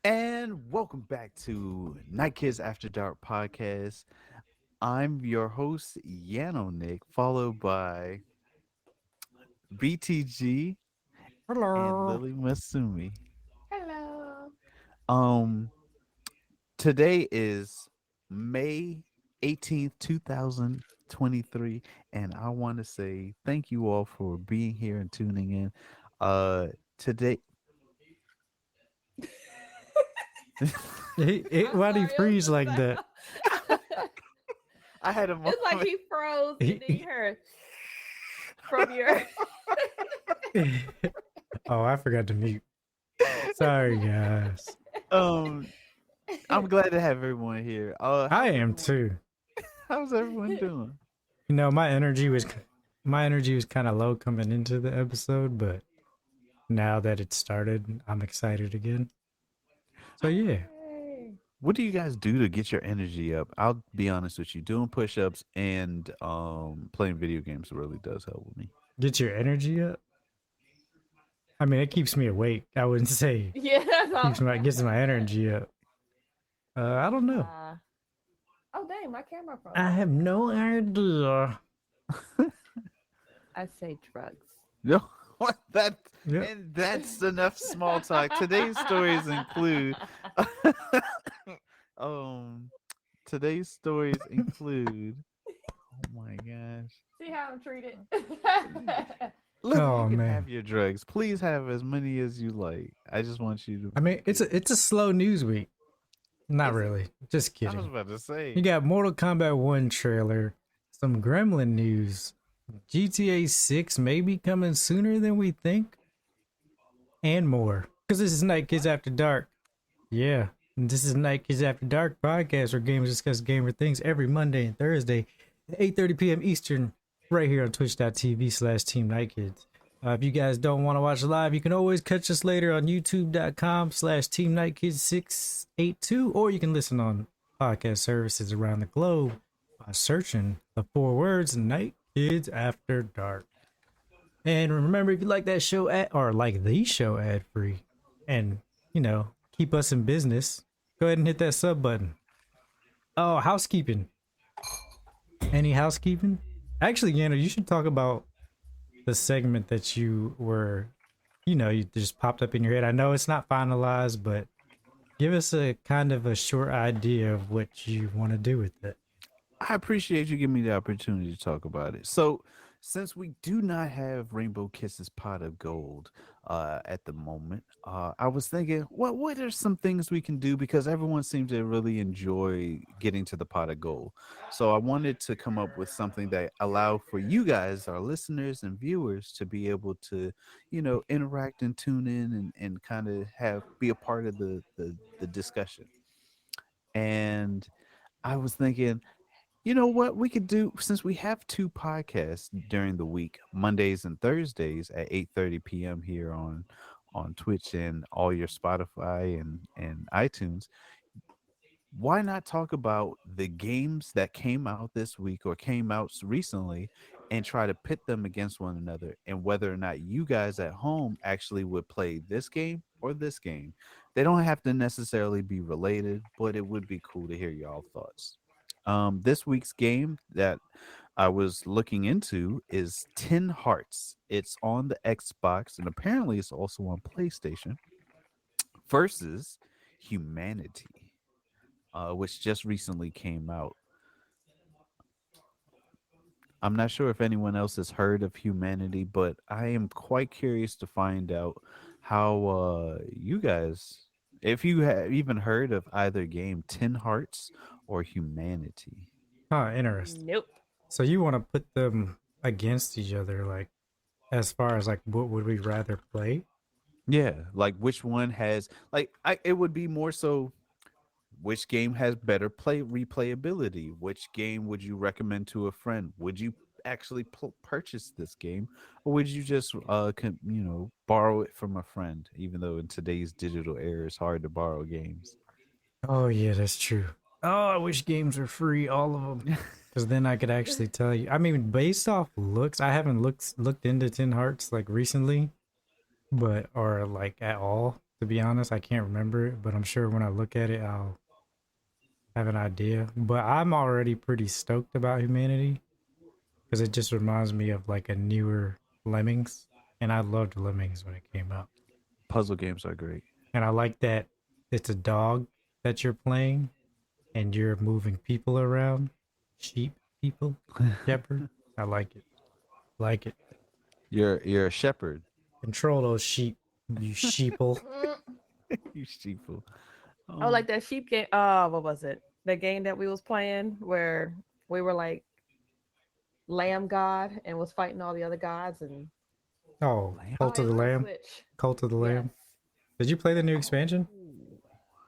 And welcome back to Night Kids After Dark podcast. I'm your host, Yanonick, followed by BTG and Hello. LilyMasume. Hello. Um, Today is May 18th, 2023, and I want to say thank you all for being here and tuning in. Today I'm Why do you sorry, it was freeze the like that? sound. I had a It's like moment. he froze and then you He- heard from your. oh, I forgot to mute. Sorry, guys. Um, I'm glad to have everyone here. I How's am everyone? too. How's everyone doing? You know, my energy was kind of low coming into the episode, but now that it started, I'm excited again. So yeah, Yay. What do you guys do to get your energy up? I'll be honest with you. Doing push-ups and playing video games really does help with me. get your energy up. I mean, it keeps me awake. I wouldn't say Yeah, that's all. gets my energy up. I don't know. Uh, oh, dang, my camera froze. I have no idea. I say drugs. No, what that Yep. and that's enough small talk. Today's stories include um today's stories include oh my gosh. See how I'm treated? Look, Oh you can man. have your drugs. Please have as many as you like. I just want you to I mean, it's a slow news week. Not Is it? really. Just I was kidding. about to You say. got Mortal Kombat 1 trailer, some Gremlin news, GTA 6 maybe coming sooner than we think, and more. Because this is Night Kids After Dark. Yeah. And this is Night Kids After Dark podcast where gamers discuss gamer things every Monday and Thursday at 8:30 p.m. Eastern, right here on twitch.tv/Team Night Kids. If you guys don't want to watch live, you can always catch us later on youtube.com/Team Night Kids 682, or you can listen on podcast services around the globe by searching the 4 words Night Kids After Dark. And remember, if you like that show or like the show ad free and, keep us in business, go ahead and hit that sub button. Oh, housekeeping. Any housekeeping? Actually, you should talk about the segment that you just popped up in your head. I know it's not finalized, but give us a kind of a short idea of what you want to do with it. I appreciate you giving me the opportunity to talk about it. So, since we do not have Rainbow Kisses pot of gold at the moment, I was thinking, what are some things we can do because everyone seems to really enjoy getting to the pot of gold. So I wanted to come up with something that allow for you guys, our listeners and viewers, to be able to, interact and tune in and kind of have be a part of the discussion. And I was thinking, you know what we could do since we have two podcasts during the week, Mondays and Thursdays at 8:30 p.m. here on Twitch and all your Spotify and iTunes. Why not talk about the games that came out this week or came out recently and try to pit them against one another and whether or not you guys at home actually would play this game or this game. They don't have to necessarily be related, but it would be cool to hear y'all thoughts. This week's game that I was looking into is 10 Hearts. It's on the Xbox and apparently it's also on PlayStation versus Humanity, which just recently came out. I'm not sure if anyone else has heard of Humanity, but I am quite curious to find out how you guys, if you have even heard of either game, 10 Hearts or Humanity. Huh, interesting. Nope. So you want to put them against each other, like as far as like what would we rather play? Yeah, like which one has like it would be more so which game has better play replayability? Which game would you recommend to a friend? Would you actually purchase this game or would you just borrow it from a friend even though in today's digital era it's hard to borrow games? Oh yeah, that's true. Oh, I wish games were free, all of them, because then I could actually tell you. I mean, based off looks, I haven't looked into Tin Hearts like recently, but or like at all. To be honest, I can't remember it, but I'm sure when I look at it, I'll have an idea. But I'm already pretty stoked about Humanity because it just reminds me of like a newer Lemmings, and I loved Lemmings when it came out. Puzzle games are great. And I like that it's a dog that you're playing, and you're moving people around, sheep people, shepherd. I like it. Like it. You're a shepherd. Control those sheep, you sheeple. Mm. You sheeple. Oh, like that sheep game. What was it? The game that we was playing where we were like lamb god and was fighting all the other gods and Oh, Lamb? Cult of the it's on Lamb. Switch. Cult of the Yes. Lamb. Did you play the new expansion?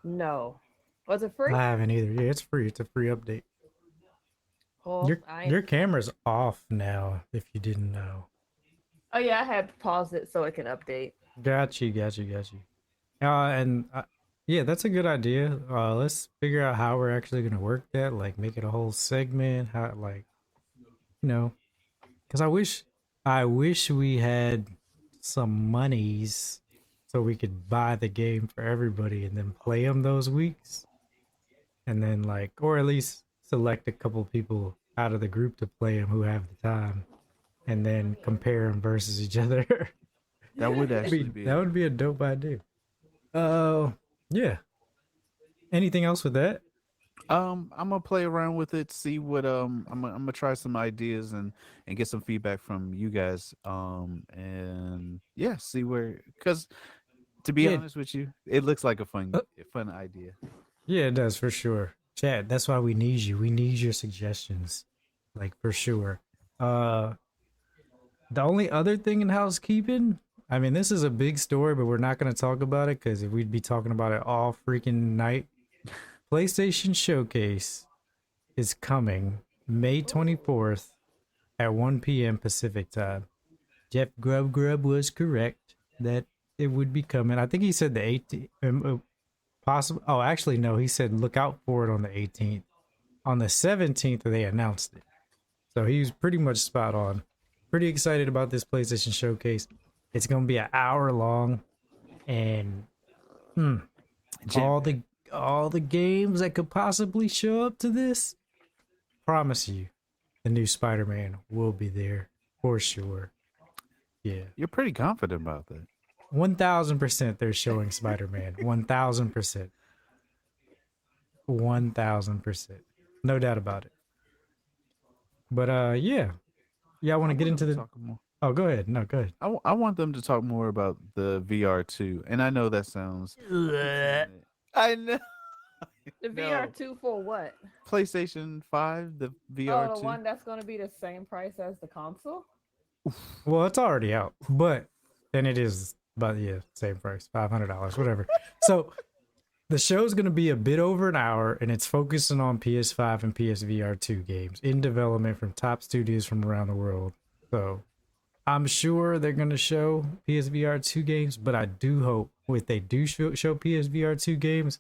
No. Was it free? I haven't either. Yeah, it's free. It's a free update. Oh, Your camera's off now, if you didn't know. Oh yeah, I had paused it so it can update. Got you. Yeah, that's a good idea. Let's figure out how we're actually gonna work that. Like, make it a whole segment. How, like, because I wish we had some monies so we could buy the game for everybody and then play them those weeks, and then like, or at least select a couple people out of the group to play them who have the time, and then compare them versus each other. That would actually be. That would be a dope idea. Yeah. Anything else with that? I'm gonna play around with it, see what I'm gonna try some ideas and get some feedback from you guys. And yeah, see where, because to be Yeah. honest with you, it looks like a fun idea. Yeah, it does for sure. Chad, that's why we need you. We need your suggestions. Like, for sure. The only other thing in housekeeping, I mean, this is a big story, but we're not going to talk about it because we'd be talking about it all freaking night. PlayStation Showcase is coming May 24th at 1 p.m. Pacific time. Jeff Grubb was correct that it would be coming. I think he said the 18th. Possible. Oh, actually, no. He said look out for it on the 18th. On the 17th, they announced it. So he was pretty much spot on. Pretty excited about this PlayStation Showcase. It's going to be an hour long, and all the games that could possibly show up to this. Promise you, the new Spider-Man will be there for sure. Yeah, You're pretty confident about that. 1000% they're showing Spider-Man. 1000%. 1000%. No doubt about it. But yeah. Yeah, I want to get into the Talk more. Oh, go ahead. No, go ahead. I want them to talk more about the VR too, and I know that sounds. I know. The No. VR2 for what? PlayStation 5, the VR2. Oh, the one that's going to be the same price as the console? Well, it's already out, but then it is about, yeah, same price, $500, whatever. So the show's going to be a bit over an hour, and it's focusing on PS5 and PSVR 2 games in development from top studios from around the world. So I'm sure they're going to show PSVR 2 games, but I do hope if they do show PSVR 2 games,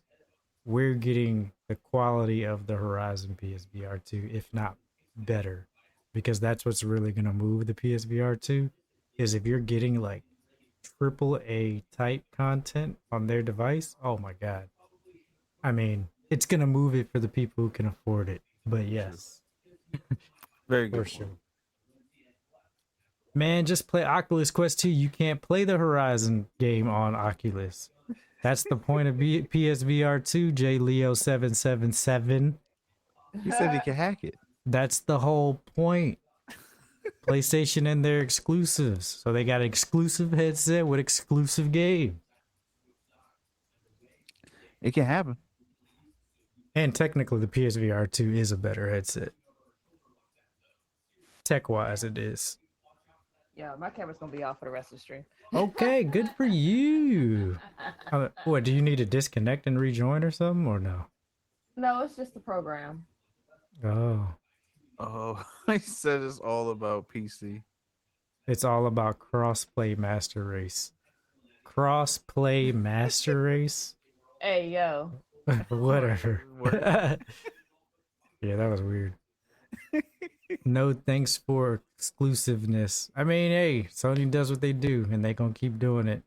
we're getting the quality of the Horizon PSVR 2, if not better, because that's what's really going to move the PSVR 2, is if you're getting like AAA type content on their device, oh my God. I mean, it's going to move it for the people who can afford it, but yes. Very good. For sure. Man, just play Oculus Quest 2. You can't play the Horizon game on Oculus. That's the point of PSVR 2, J Leo 777. He said he could hack it. That's the whole point. PlayStation and their exclusives. So they got an exclusive headset with exclusive game. It can happen. And technically, the PSVR 2 is a better headset. Tech-wise, it is. Yeah, my camera's going to be off for the rest of the stream. Okay, good for you. What, do you need to disconnect and rejoin or something, or no? No, it's just the program. Oh, Oh, he said it's all about PC. it's all about cross-play master race. Cross-play master race? Hey, yo. Whatever. Yeah, that was weird. No thanks for exclusiveness. I mean, hey, Sony does what they do, and they gonna keep doing it.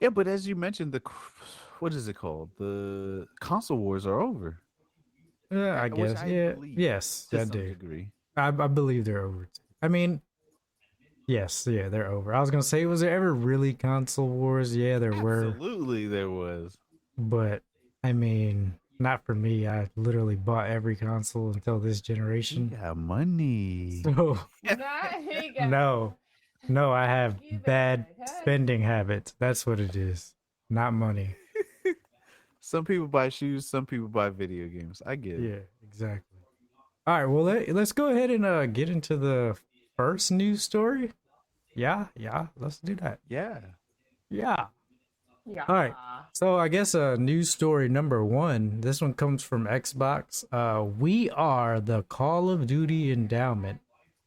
Yeah, but as you mentioned, what is it called? The console wars are over, I which guess. I Yeah. believe Yes, to I some do. degree. I believe they're over. Too. I mean, yes, yeah, they're over. I was gonna say, was there ever really console wars? Yeah, there were, Absolutely, there was. but I mean, not for me. I literally bought every console until this He generation. got money. So Nah, he got no, no, I have you bad back. Hey. spending habits. That's what it is, not money. Some people buy shoes, some people buy video games. I get it. Yeah, exactly. All right, well let's go ahead and get into the first news story. Yeah, yeah, let's do that. Yeah. Yeah. Yeah. All right. So I guess news story number one. This one comes from Xbox. We are the Call of Duty Endowment.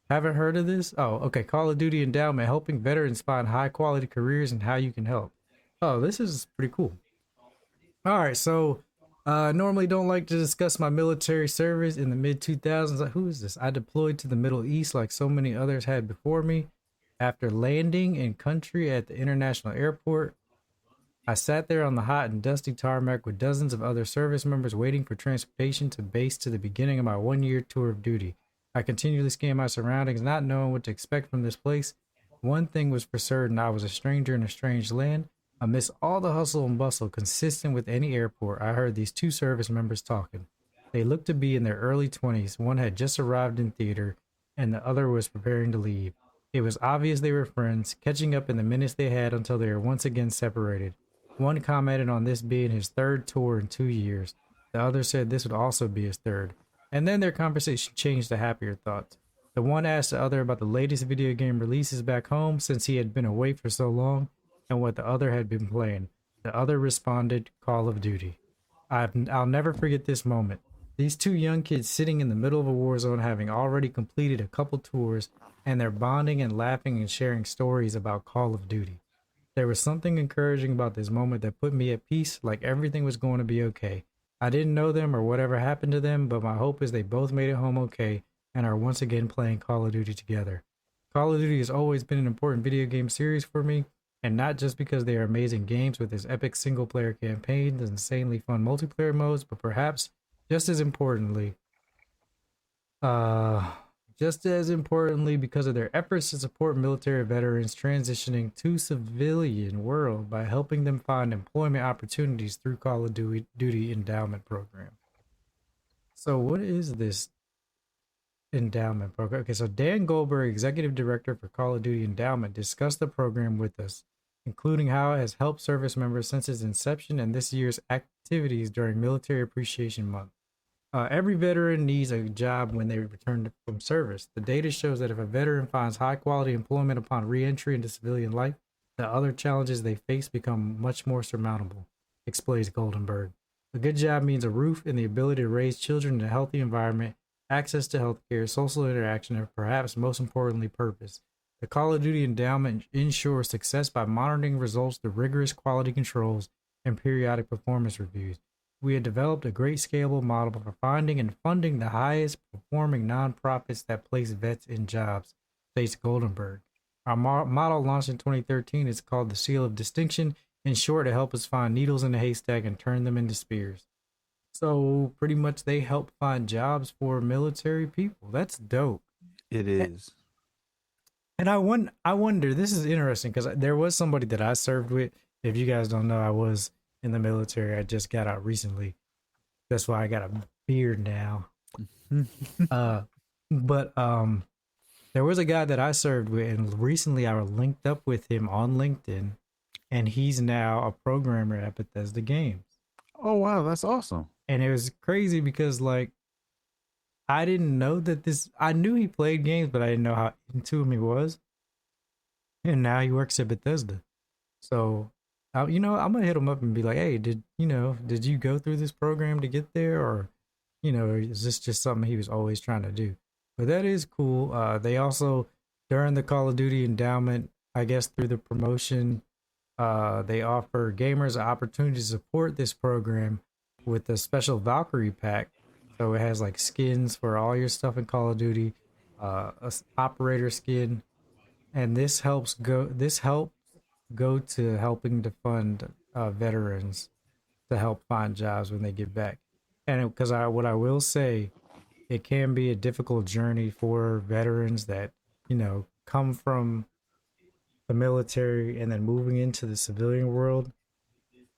Haven't heard of this? Oh, okay. Call of Duty Endowment, helping veterans find high quality careers and how you can help. Oh, this is pretty cool. All right, so normally don't like to discuss my military service in the mid 2000s. Who is this? I deployed to the Middle East like so many others had before me. After landing in country at the international airport, I sat there on the hot and dusty tarmac with dozens of other service members waiting for transportation to base to the beginning of my 1 year tour of duty. I continually scanned my surroundings, not knowing what to expect from this place. One thing was for certain, I was a stranger in a strange land. Amidst all the hustle and bustle consistent with any airport, I heard these two service members talking. They looked to be in their early 20s. One had just arrived in theater, and the other was preparing to leave. It was obvious they were friends, catching up in the minutes they had until they were once again separated. One commented on this being his third tour in 2 years. The other said this would also be his third. And then their conversation changed to happier thoughts. The one asked the other about the latest video game releases back home since he had been away for so long and what the other had been playing. The other responded, Call of Duty. I'll never forget this moment. These two young kids sitting in the middle of a war zone having already completed a couple tours and they're bonding and laughing and sharing stories about Call of Duty. There was something encouraging about this moment that put me at peace, like everything was going to be okay. I didn't know them or whatever happened to them, but my hope is they both made it home okay and are once again playing Call of Duty together. Call of Duty has always been an important video game series for me, and not just because they are amazing games with its epic single player campaigns and insanely fun multiplayer modes, but perhaps just as importantly, uh, just as importantly, because of their efforts to support military veterans transitioning to civilian world by helping them find employment opportunities through Call of Duty Endowment Program. So, what is this endowment program? Okay, so Dan Goldberg, executive director for Call of Duty Endowment, discussed the program with us, including how it has helped service members since its inception and this year's activities during Military Appreciation Month. Every veteran needs a job when they return from service. The data shows that if a veteran finds high quality employment upon re-entry into civilian life, the other challenges they face become much more surmountable, explains Goldenberg. A good job means a roof and the ability to raise children in a healthy environment, access to healthcare, social interaction, and perhaps most importantly, purpose. The Call of Duty Endowment ensures success by monitoring results through rigorous quality controls and periodic performance reviews. We had developed a great scalable model for finding and funding the highest performing nonprofits that place vets in jobs, states Goldenberg. Our model launched in 2013 is called the Seal of Distinction, in short, to help us find needles in a haystack and turn them into spears. So pretty much they help find jobs for military people. That's dope. It is. And I wonder, this is interesting because there was somebody that I served with. If you guys don't know, I was in the military. I just got out recently. That's why I got a beard now. uh, but there was a guy that I served with, and recently I linked up with him on LinkedIn, and he's now a programmer at Bethesda Games. Oh wow, that's awesome. And it was crazy because like I didn't know that this. I knew he played games, but I didn't know how into him he was. And now he works at Bethesda. So, I'm gonna hit him up and be like, "Hey, did you go through this program to get there, or, is this just something he was always trying to do?" But that is cool. They also during the Call of Duty endowment, I guess through the promotion, they offer gamers an opportunity to support this program with a special Valkyrie pack. So it has like skins for all your stuff in Call of Duty, a operator skin, and this helps go to helping to fund veterans to help find jobs when they get back. And because what I will say, it can be a difficult journey for veterans that come from the military and then moving into the civilian world.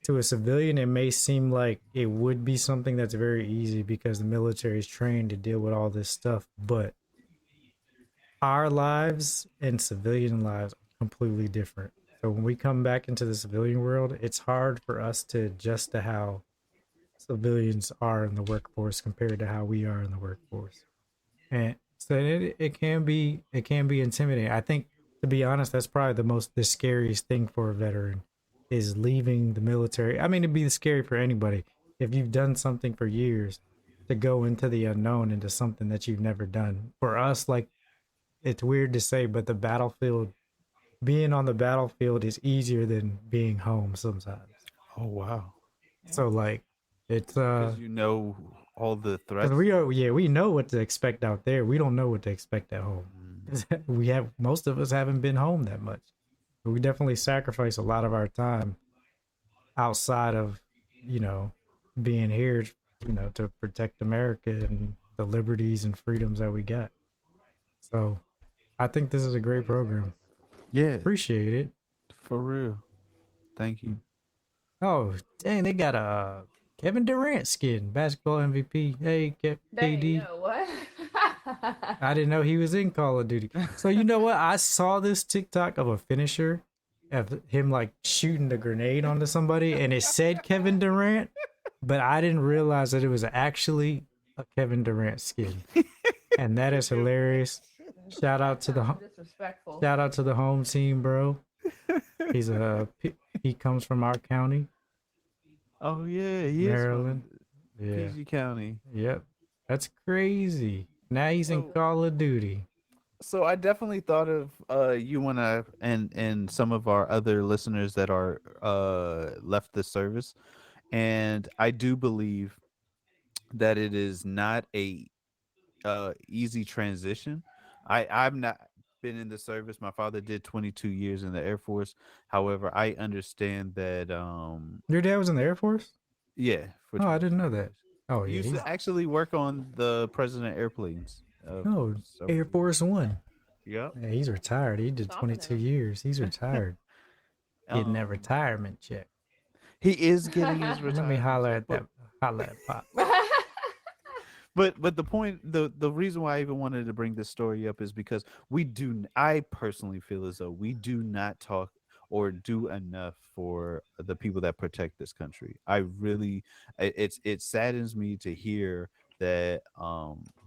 To a civilian, it may seem like it would be something that's very easy because the military is trained to deal with all this stuff, but our lives and civilian lives are completely different. So when we come back into the civilian world, it's hard for us to adjust to how civilians are in the workforce compared to how we are in the workforce. And so it can be intimidating. I think, to be honest, that's probably the scariest thing for a veteran is leaving the military. I mean, it'd be scary for anybody if you've done something for years to go into the unknown, into something that you've never done. For us, like, it's weird to say, but being on the battlefield is easier than being home sometimes. Oh wow. So like, it's Because you know all the because threats. we know what to expect out there. We don't know what to expect at home. Mm. We have most of us haven't been home that much. But we definitely sacrifice a lot of our time outside of you know being here, to protect America and the liberties and freedoms that we got. So I think this is a great program. Yeah, Appreciate it. for real. Thank you. Oh, dang, they got a Kevin Durant skin, basketball MVP. Hey, Dang, KD. yo, what? I didn't know he was in Call of Duty. So you know what? I saw this TikTok of a finisher of him like shooting the grenade onto somebody, and it said Kevin Durant, but I didn't realize that it was actually a Kevin Durant skin, and that is hilarious. Shout out to the Disrespectful. shout out to the home team, bro. He's he comes from our county, Oh yeah, he is Maryland. from Yeah. PG County. Yep. That's crazy. Now he's in So Call of Duty. so I definitely thought of you and I and some of our other listeners that are left the service, and I do believe that it is not a easy transition. I've not been in the service. My father did 22 years in the Air Force. However, I understand that Your dad was in the Air Force? yeah, for Oh, I 22 didn't know that. years. Oh, He yeah. used He's to actually work on the President airplanes oh for several Air years. Force One. Yep. Yeah, he's retired. He did Stomping 22 out. years. He's retired. Getting that Um retirement check. he is getting his Let me retirement check, holler at Pop. but the point, the reason why I even wanted to bring this story up is because I personally feel as though we do not talk or do enough for the people that protect this country. I really, it saddens me to hear that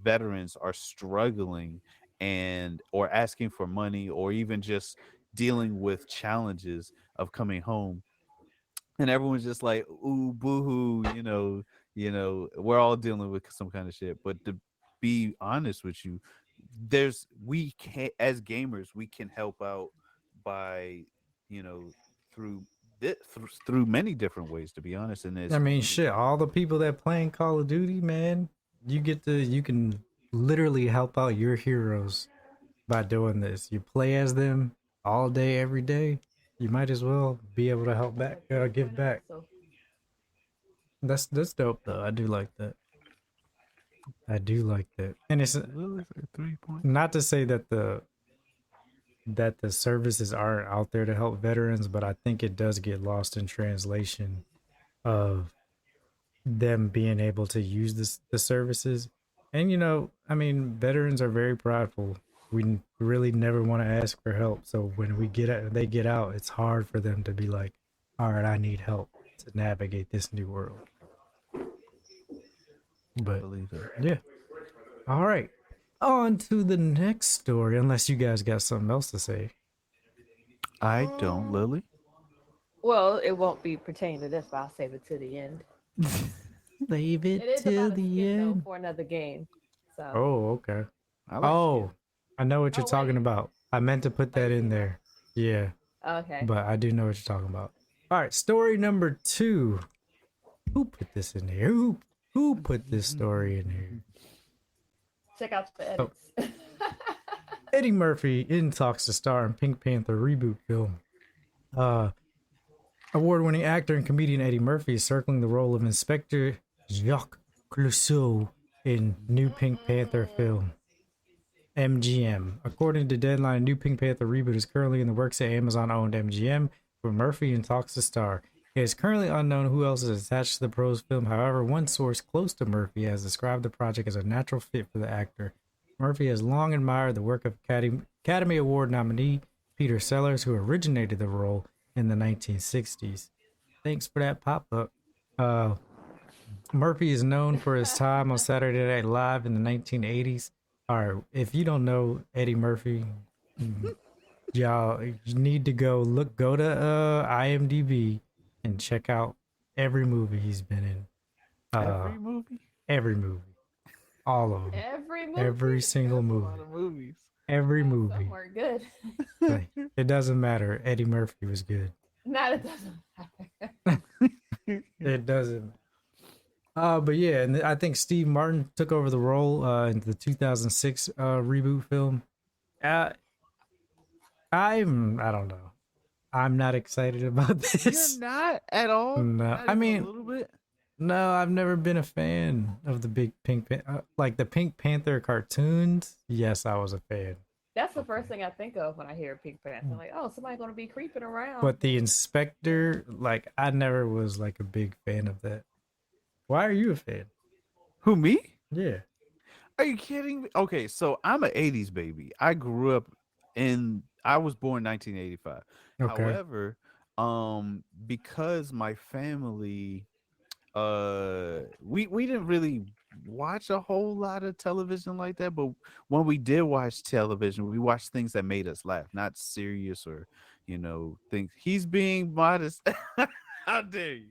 veterans are struggling and or asking for money or even just dealing with challenges of coming home, and everyone's just like, "Ooh, boohoo," we're all dealing with some kind of shit. But to be honest with you, we can, as gamers, we can help out by, you know, through through many different ways. To be honest, and I it's mean, only shit, all the people that playing Call of Duty, man, you can literally help out your heroes by doing this. You play as them all day, every day. You might as well be able to help back, give back. So, That's dope though. I do like that. I do like that. And it's Lily for 3 points. not to say that the services aren't out there to help veterans, but I think it does get lost in translation of them being able to use the services. And I mean, veterans are very prideful. We really never want to ask for help. So when they get out, it's hard for them to be like, "All right, I need help to navigate this new world." I But believe it. yeah. All right. On to the next story, unless you guys got something else to say. I don't, Lily. well, it won't be pertaining to this, but I'll save it to the end. Save It it is till about a the skin though end. for another game. So, Oh, okay. I like Oh, skin. I know what you're oh talking wait, about. I meant to put oh that you in see there. Yeah, that? Okay. but I do know what you're talking about. All right, story number 2. Who put this in here? Who put this story in here? Check out the Oh, edits. Eddie Murphy in talks to star in Pink Panther reboot film. Uh, Award-winning actor and comedian Eddie Murphy is circling the role of Inspector Jacques Clouseau in new Pink Panther film MGM. According to Deadline, new Pink Panther reboot is currently in the works at Amazon-owned MGM, with Murphy in talks to star. It is currently unknown who else is attached to the pros film. However, one source close to Murphy has described the project as a natural fit for the actor. Murphy has long admired the work of Academy Award nominee Peter Sellers, who originated the role in the 1960s. Thanks for that pop up. Uh, Murphy is known for his time on Saturday Night Live in the 1980s. All right, if you don't know Eddie Murphy, y'all you need to go to IMDb and check out every movie he's been in. Every movie. Every movie, all of them, Every movie. every single That's a movie, lot of movies. every Some movie. were good. Like, it doesn't matter. Eddie Murphy was good. Not it doesn't matter. It doesn't. But yeah, and I think Steve Martin took over the role in the 2006 reboot film. I don't know. I'm not excited about this. You're not at all. No, Not I even mean, a little bit. no, I've never been a fan of the big like the Pink Panther cartoons. Yes, I was a fan, That's the first thing I think of when I hear Pink Panther. Like, oh, somebody's gonna be creeping around. but the Inspector, like, I never was like a big fan of that. Why are you a fan? Who, me? Yeah. Are you kidding me? Okay, so I'm an 80s baby. I was born 1985. Okay. However, because my family we didn't really watch a whole lot of television like that, but when we did watch television, we watched things that made us laugh, not serious or things. He's being modest. How dare you?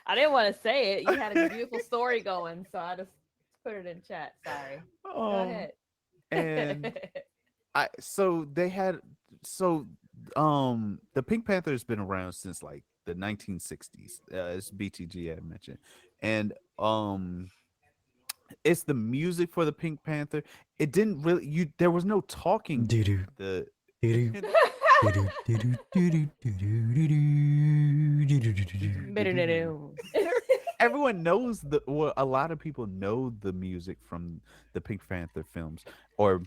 I didn't want to say it. You had a beautiful story going, so I just put it in chat. Sorry. Go ahead. And so they had so the Pink Panther has been around since like the 1960s, as BTG had mentioned, and it's the music for the Pink Panther. It didn't really there was no talking. Doo-doo. The Doo-doo. everyone knows a lot of people know the music from the Pink Panther films or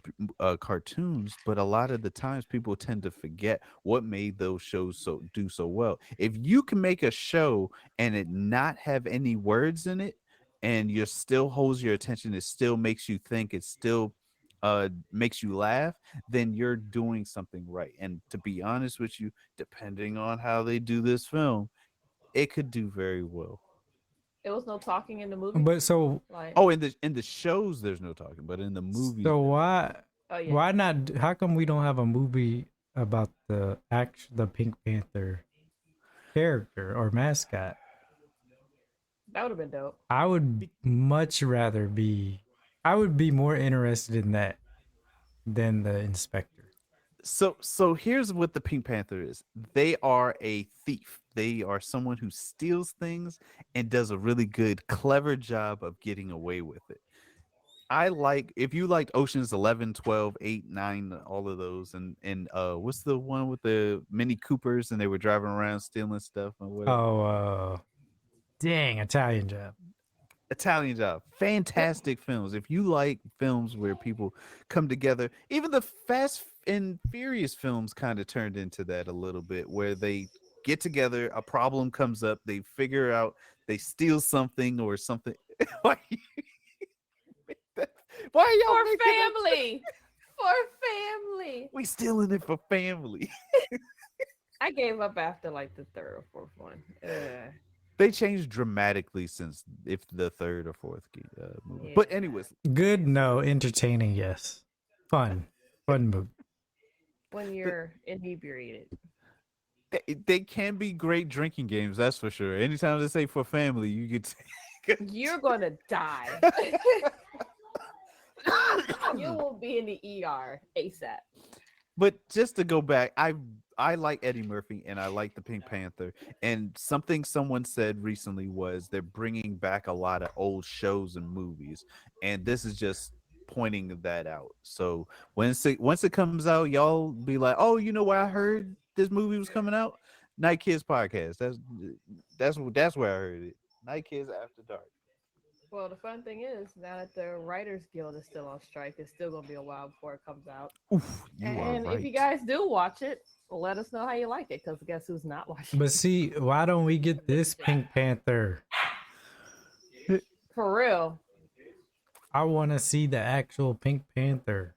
cartoons, but a lot of the times people tend to forget what made those shows do so well. If you can make a show and it not have any words in it, and you still holds your attention, it still makes you think, it still makes you laugh, then you're doing something right. And to be honest with you, depending on how they do this film, it could do very well. It was no talking in the movie. But so Like, Oh, in the shows there's no talking, but in the movies, so why oh yeah. why not? How come we don't have a movie about the Pink Panther character or mascot? That would have been dope. I would much rather be. I would be more interested in that than the inspector. so here's what the Pink Panther is. They are a thief. They are someone who steals things and does a really good, clever job of getting away with it. I like if you liked Oceans 11, 12, 8, 9, all of those, and what's the one with the Mini Coopers and they were driving around stealing stuff and whatever. Oh, dang, Italian Job. Italian Job. Fantastic films. If you like films where people come together, even the Fast and Furious films kind of turned into that a little bit, where they get together, a problem comes up, they figure out, they steal something or something. Why why are y'all For making that- family. For family. We stealing it for family. I gave up after like the third or fourth one. They changed dramatically since if the third or fourth movie. Yeah. But anyways, Good, no. Entertaining, yes. Fun movie. When you're inebriated. they can be great drinking games, that's for sure. Anytime they say for family, you get You're gonna die. You will be in the ER ASAP. But just to go back, I like Eddie Murphy and I like the Pink Panther. And something someone said recently was they're bringing back a lot of old shows and movies, and this is just pointing that out. So once it comes out, y'all be like, "Oh, you know where I heard this movie was coming out? Night Kids podcast. That's where I heard it. Night Kids After Dark." Well, the fun thing is, now that the Writers Guild is still on strike, it's still gonna be a while before it comes out. Oof, you are And if you right. guys do watch it, let us know how you like it. Because guess who's not watching? But see, why don't we get this Pink Panther? For real. I want to see the actual Pink Panther.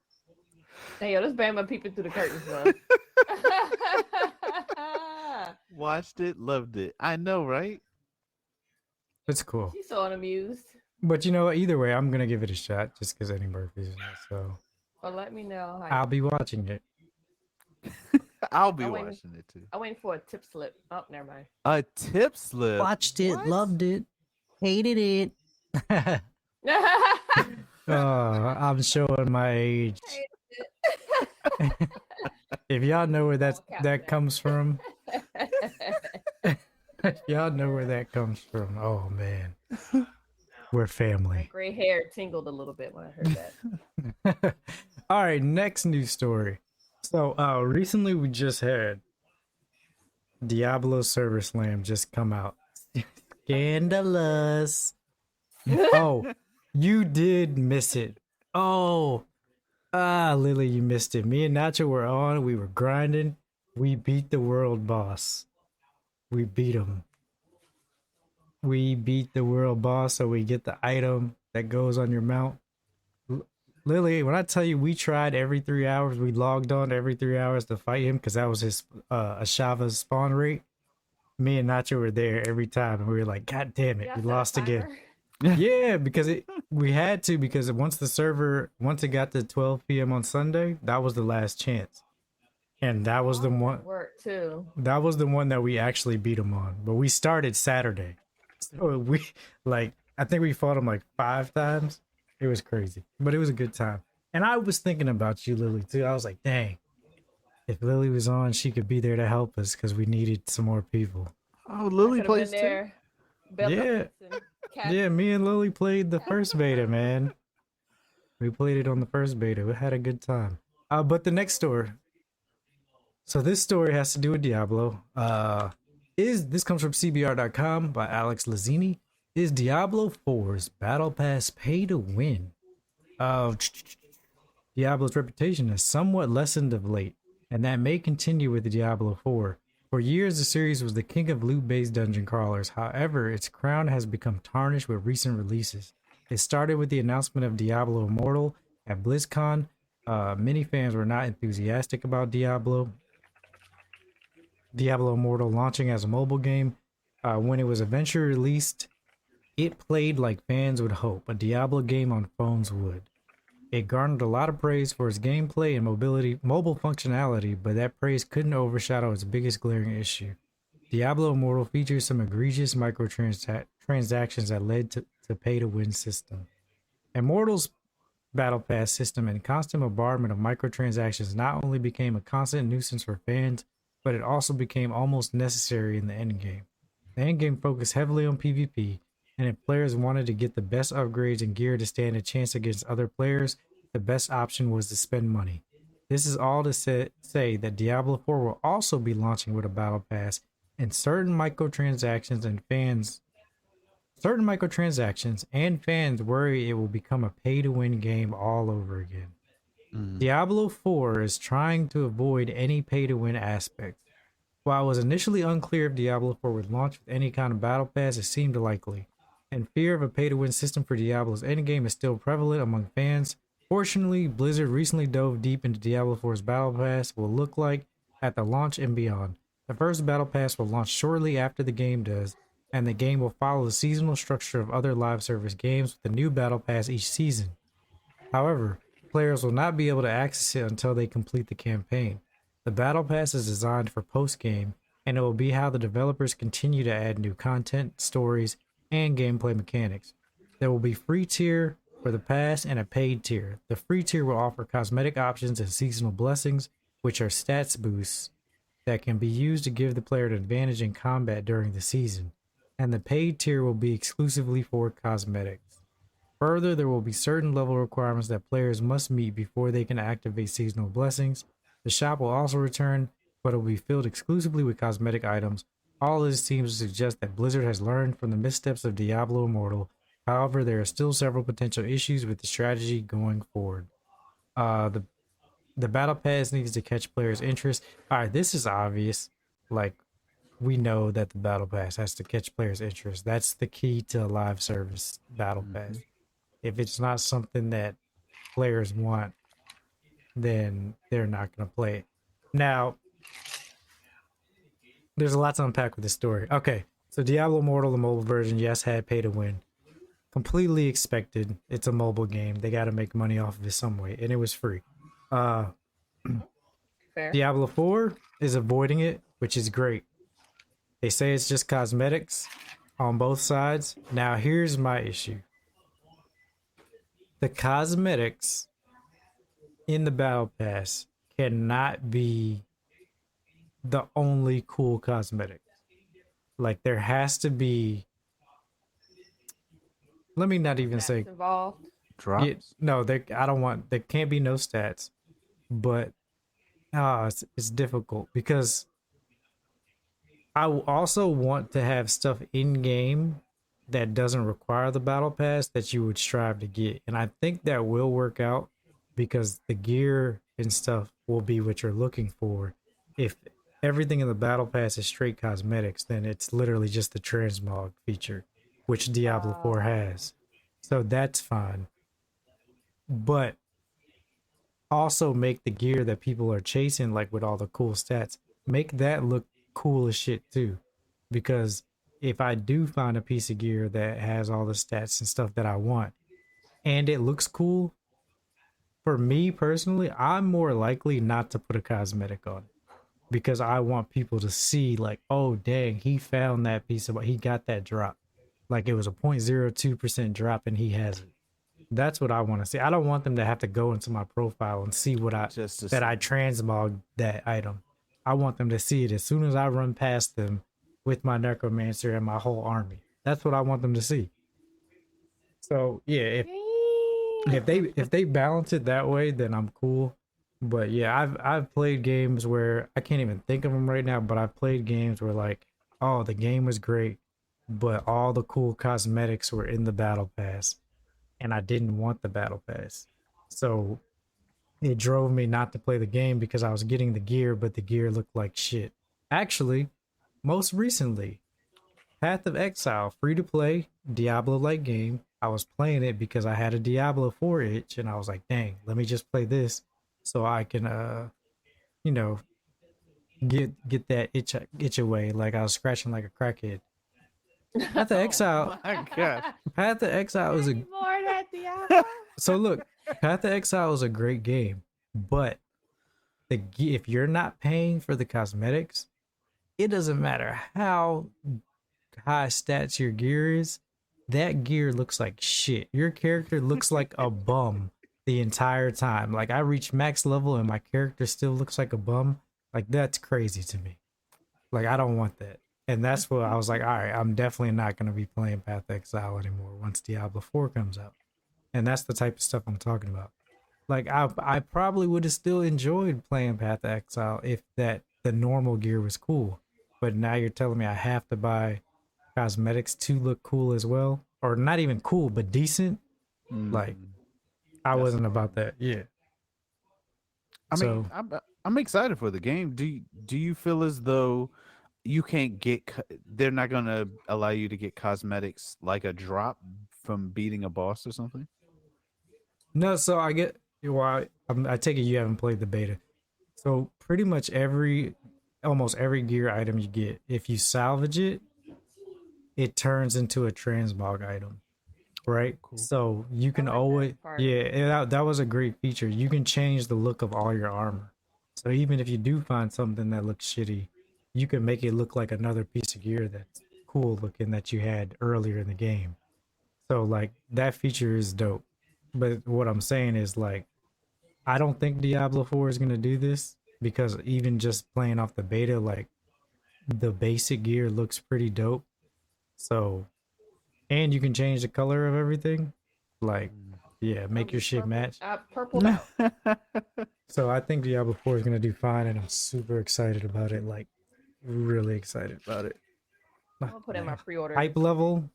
Hey, yo, this Bama peeping through the curtains, though. Watched it, loved it. I know, right? It's cool. She's so unamused. But you know what? Either way, I'm going to give it a shot just because Eddie Murphy's in it. So But let me know how. I'll be watching it. I'll be I'm waiting- watching it too. I'm waiting for a tip slip. Oh, never mind. A tip slip. Watched it, What? loved it, hated it. I'm showing my age. If y'all know where that comes from, y'all know where that comes from. Oh man, we're My family. gray hair tingled a little bit when I heard that. All right, next news story. So recently we just had Diablo Server Slam just come out. Scandalous. Oh, you did miss it. Oh, Lily, you missed it. Me and Nacho were on. We were grinding. We beat the world boss. We beat him. We beat the world boss, so we get the item that goes on your mount. Lily, when I tell you we tried every 3 hours, we logged on every 3 hours to fight him because that was his Ashava's spawn rate. Me and Nacho were there every time, and we were like, "God damn it, You we got lost that again." timer? Yeah, because we had to, because once it got to 12 p.m. on Sunday, that was the last chance, and that was the one. Work too. That was the one that we actually beat him on. But we started Saturday, so I think we fought him like 5 times. It was crazy, but it was a good time. And I was thinking about you, Lily, too. I was like, dang, if Lily was on, she could be there to help us because we needed some more people. Oh, Lily Could've plays been too. there. Bella Yeah. Hudson, Cat- Yeah, me and Lily played the first beta, man. We played it on the first beta. We had a good time. But the next story. So this story has to do with Diablo. This comes from CBR.com by Alex Lazzini. Is Diablo 4's Battle Pass pay to win? Diablo's reputation has somewhat lessened of late, and that may continue with the Diablo 4. For years, the series was the king of loot-based dungeon crawlers. However, its crown has become tarnished with recent releases. It started with the announcement of Diablo Immortal at BlizzCon. Many fans were not enthusiastic about Diablo Immortal launching as a mobile game. When it was eventually released, it played like fans would hope a Diablo game on phones would. It garnered a lot of praise for its gameplay and mobile functionality, but that praise couldn't overshadow its biggest glaring issue. Diablo Immortal features some egregious microtransactions that led to pay-to-win system. Immortal's Battle Pass system and constant bombardment of microtransactions not only became a constant nuisance for fans, but it also became almost necessary in the endgame. The endgame focused heavily on PvP, and if players wanted to get the best upgrades and gear to stand a chance against other players, the best option was to spend money. This is all to say that Diablo 4 will also be launching with a battle pass, and certain microtransactions and fans worry it will become a pay-to-win game all over again. Diablo 4 is trying to avoid any pay-to-win aspects. While it was initially unclear if Diablo 4 would launch with any kind of battle pass, it seemed likely, and fear of a pay-to-win system for Diablo's endgame is still prevalent among fans. Fortunately, Blizzard recently dove deep into Diablo 4's battle pass will look like at the launch and beyond. The first battle pass will launch shortly after the game does, and the game will follow the seasonal structure of other live service games with a new battle pass each season. However, players will not be able to access it until they complete the campaign. The battle pass is designed for post-game, and it will be how the developers continue to add new content, stories, and gameplay mechanics. There will be free tier for the pass and a paid tier. The free tier will offer cosmetic options and seasonal blessings, which are stats boosts that can be used to give the player an advantage in combat during the season. And the paid tier will be exclusively for cosmetics. Further, there will be certain level requirements that players must meet before they can activate seasonal blessings. The shop will also return, but it will be filled exclusively with cosmetic items. All this seems to suggest that Blizzard has learned from the missteps of Diablo Immortal. However, there are still several potential issues with the strategy going forward. The battle pass needs to catch players' interest. All right, this is obvious. Like, we know that the battle pass has to catch players' interest. That's the key to a live service battle Mm-hmm. pass. If it's not something that players want, then they're not going to play it. Now, there's a lot to unpack with this story. Okay, so Diablo Immortal, the mobile version, yes, had pay to win. Completely expected. It's a mobile game. They got to make money off of it some way, and it was free. Uh, Fair. Diablo 4 is avoiding it, which is great. They say it's just cosmetics on both sides. Now, here's my issue. The cosmetics in the battle pass cannot be the only cool cosmetic. Like, there has to be, let me not even Stats say, involved. Drops. yeah, no, I don't want, there can't be no stats, but it's difficult because I also want to have stuff in game that doesn't require the battle pass that you would strive to get. And I think that will work out because the gear and stuff will be what you're looking for. If everything in the battle pass is straight cosmetics, then it's literally just the transmog feature, which Diablo 4 has. So that's fine. But also make the gear that people are chasing, like with all the cool stats, make that look cool as shit too. Because if I do find a piece of gear that has all the stats and stuff that I want and it looks cool, for me personally, I'm more likely not to put a cosmetic on it because I want people to see, like, oh dang, he found that piece of, he got that drop. Like it was a 0.02% drop and he has it. That's what I want to see. I don't want them to have to go into my profile and see what I Just to that I see. transmogged that item. I want them to see it as soon as I run past them with my necromancer and my whole army. That's what I want them to see. So yeah, if they balance it that way, then I'm cool. But yeah, I've played games where I can't even think of them right now, but I've played games where like, oh, the game was great, but all the cool cosmetics were in the battle pass and I didn't want the battle pass. So it drove me not to play the game because I was getting the gear, but the gear looked like shit. Actually, most recently, Path of Exile, free to play, Diablo like game. I was playing it because I had a Diablo 4 itch and I was like, dang, let me just play this so I can you know, get that itch away. Like I was scratching like a crackhead. Path of Exile, My God. Path of Exile is a More that Diablo. so look, Path of Exile is a great game, but if you're not paying for the cosmetics, it doesn't matter how high stats your gear is. That gear looks like shit. Your character looks like a bum the entire time. Like I reached max level and my character still looks like a bum. Like that's crazy to me. Like I don't want that. And that's what I was like, all right, I'm definitely not going to be playing Path of Exile anymore once Diablo 4 comes out. And that's the type of stuff I'm talking about. Like I probably would have still enjoyed playing Path of Exile if that the normal gear was cool. But now you're telling me I have to buy cosmetics to look cool as well, or not even cool but decent. Like I That's wasn't about horrible. that. Yeah. I mean, So I'm excited for the game. Do you feel as though you can't get they're not going to allow you to get cosmetics like a drop from beating a boss or something? no, so I get why I take it you haven't played the beta. So pretty much almost every gear item you get, if you salvage it, it turns into a transmog item, right? Cool. So you I can like always, that part. yeah, that was a great feature. You can change the look of all your armor. So even if you do find something that looks shitty, you can make it look like another piece of gear that's cool looking that you had earlier in the game. So like that feature is dope. But what I'm saying is like I don't think Diablo 4 is gonna do this because even just playing off the beta, like the basic gear looks pretty dope. So and you can change the color of everything. Like, yeah, I'll make your be shit match. purpled out. So I think Diablo 4 is gonna do fine, and I'm super excited about it. Like, really excited about it. I'm Oh, gonna put in my man. pre-order Hype this weekend. level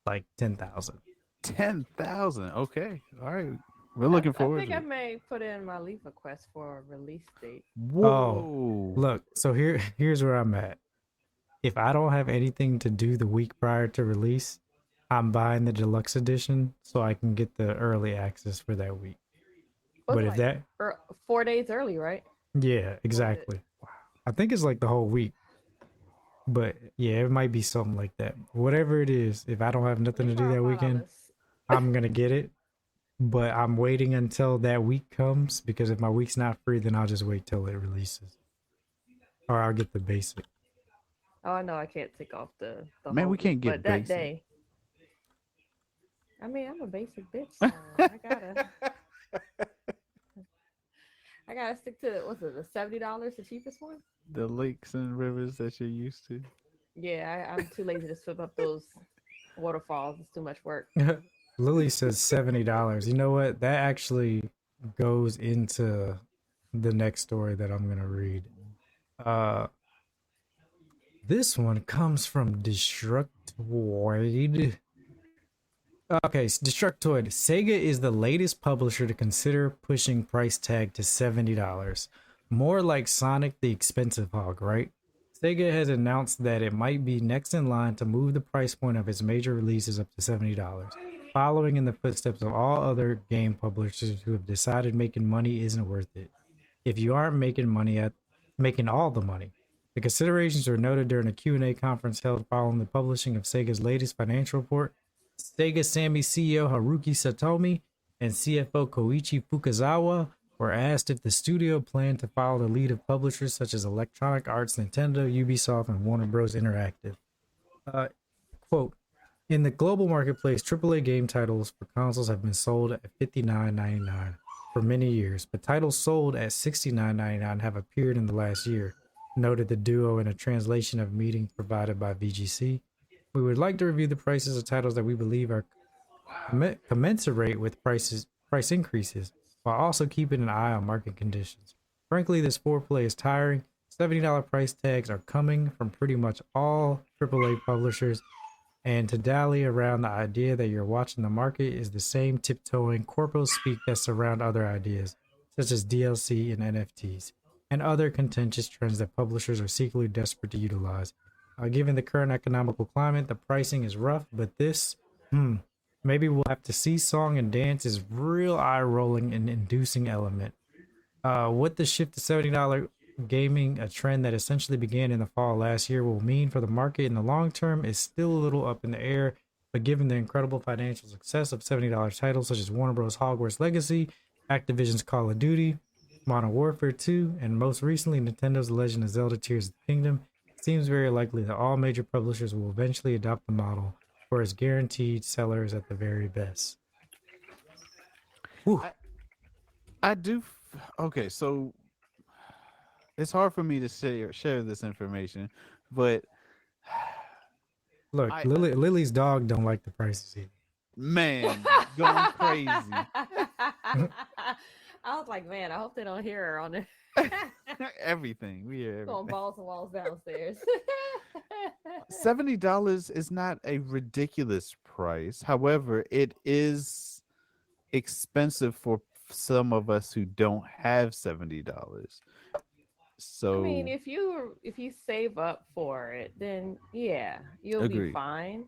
like 10,000. 10,000. Okay. All right. We're I, looking I forward think to I it. may put in my leave request for a release date. Oh, Whoa. look. So here's where I'm at. If I don't have anything to do the week prior to release, I'm buying the deluxe edition so I can get the early access for that week. Was But it if like that, 4 days early, right? yeah, Was it? exactly. I think it's like the whole week. But yeah, it might be something like that. Whatever it is, if I don't have Let me nothing to do borrow that weekend, $5. I'm gonna get it. But I'm waiting until that week comes because if my week's not free, then I'll just wait till it releases, or I'll get the basic. Oh, I know I can't take off the Man, whole we week, can't but get that basic. day. I mean, I'm a basic bitch, so I gotta stick to what's it, the $70, the cheapest one? The lakes and rivers that you're used to. Yeah, I'm too lazy to swim up those waterfalls. It's too much work. Lily says $70. You know what? That actually goes into the next story that I'm gonna read. Uh, this one comes from Destructoid. Okay, Destructoid. Sega is the latest publisher to consider pushing price tag to $70. More like Sonic the Expensive Hog, right? Sega has announced that it might be next in line to move the price point of its major releases up to $70, following in the footsteps of all other game publishers who have decided making money isn't worth it. If you aren't making all the money. The considerations were noted during a Q&A conference held following the publishing of Sega's latest financial report. Sega Sammy CEO Haruki Satomi and CFO Koichi Fukazawa were asked if the studio planned to follow the lead of publishers such as Electronic Arts, Nintendo, Ubisoft, and Warner Bros. Interactive. Uh, Quote, in the global marketplace, AAA game titles for consoles have been sold at $59.99 for many years, but titles sold at $69.99 have appeared in the last year, noted the duo in a translation of a meeting provided by VGC. We would like to review the prices of titles that we believe are commensurate with price increases, while also keeping an eye on market conditions. Frankly, this foreplay is tiring. $70 price tags are coming from pretty much all AAA publishers, and to dally around the idea that you're watching the market is the same tiptoeing corpo speak that surround other ideas, such as DLC and NFTs, and other contentious trends that publishers are secretly desperate to utilize. Given the current economical climate, the pricing is rough, but this, maybe we'll have to see song and dance is real eye rolling and inducing element. What the shift to $70 gaming, a trend that essentially began in the fall last year, will mean for the market in the long term is still a little up in the air. But given the incredible financial success of $70 titles such as Warner Bros. Hogwarts Legacy, Activision's Call of Duty, Modern Warfare 2, and most recently Nintendo's Legend of Zelda Tears of the Kingdom, it seems very likely that all major publishers will eventually adopt the model for its guaranteed sellers at the very best. Whew. I, I do. Okay, so it's hard for me to share this information, but Look, I Lily's dog don't like the prices either. man going crazy. I was like, man, I hope they don't hear her on it. Everything we hear Going everything. balls and walls downstairs. $70 is not a ridiculous price. However, it is expensive for some of us who don't have $70. I mean, So if you save up for it, then yeah, you'll be agree. fine.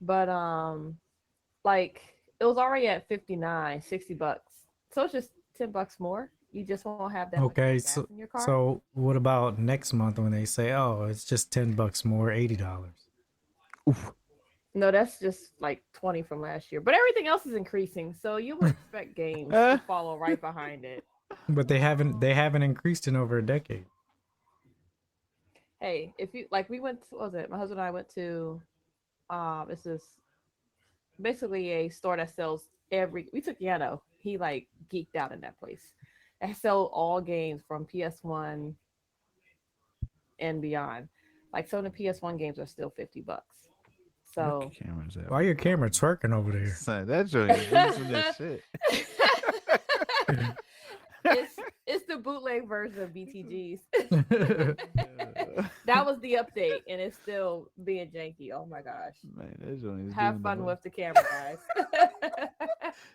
But like it was already at 59, $60. So it's just $10 more. You just won't have that much more Okay, gas in your car. so what about next month when they say, "Oh, it's just $10 more, $80." Oof. No, that's just like 20 from last year. But everything else is increasing, so you would expect games Uh, to follow right behind it. But they haven't increased in over a decade. Hey, if you like we went to, what was it? My husband and I went to it's this basically a store that sells every we took Yano. He like geeked out in that place. They sell all games from PS1 and beyond. Like some of the PS1 games are still $50. So Cameras out. Why your camera twerking over there? Son, that joint is losing this shit. it's the bootleg version of BTGs. That was the update, and it's still being janky. Oh my gosh! Man, that joint is Have doing fun the with the camera, guys.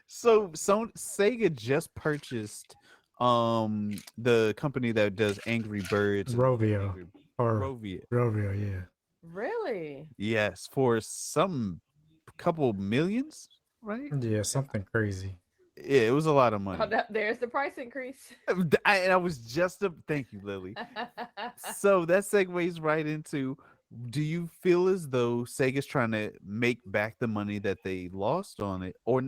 So Sega just purchased the company that does Angry Birds and Rovio. Angry Or Rovio. Rovio, yeah. Really? Yes, for some couple millions, right? Yeah, something crazy. Yeah, it was a lot of Oh, money. there's the price increase. I was just thank you, Lily. So that segues right into, do you feel as though Sega's trying to make back the money that they lost on it, or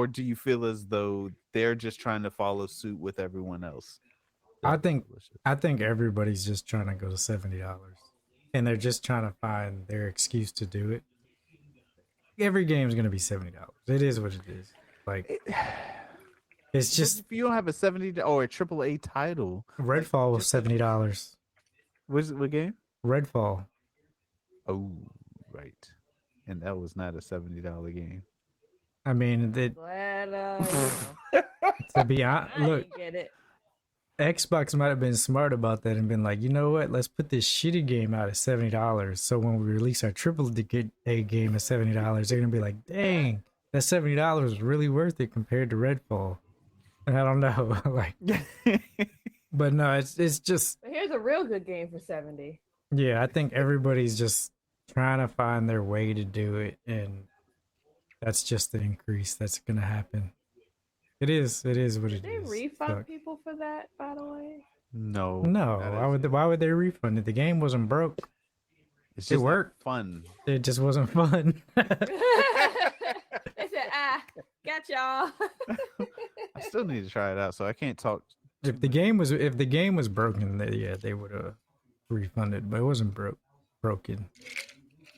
do you feel as though they're just trying to follow suit with everyone else? I think everybody's just trying to go to $70. And they're just trying to find their excuse to do it. Every game's gonna be $70. It is what it is. Like it's just if you don't have a 70 or a AAA title. Redfall was just $70. What game? Redfall. Oh, right. And that was not a $70 game. I mean, Glad, to be honest, I look, didn't get it. Xbox might have been smart about that and been like, you know what? Let's put this shitty game out at $70. So when we release our AAA game at $70, they're gonna be like, dang, that $70 is really worth it compared to Redfall. And I don't know, like, but no, it's just, But here's a real good game for 70. yeah. I think everybody's just trying to find their way to do it, and that's just the increase that's gonna happen. It is what Did it they is. refund Fuck. people for that, by the way? No. No, that why would they refund it? The game wasn't broke. It's it just not worked. fun. It just wasn't fun. They said, got y'all. I still need to try it out, so I can't talk. if the game was broken, they would have refunded, but it wasn't broken.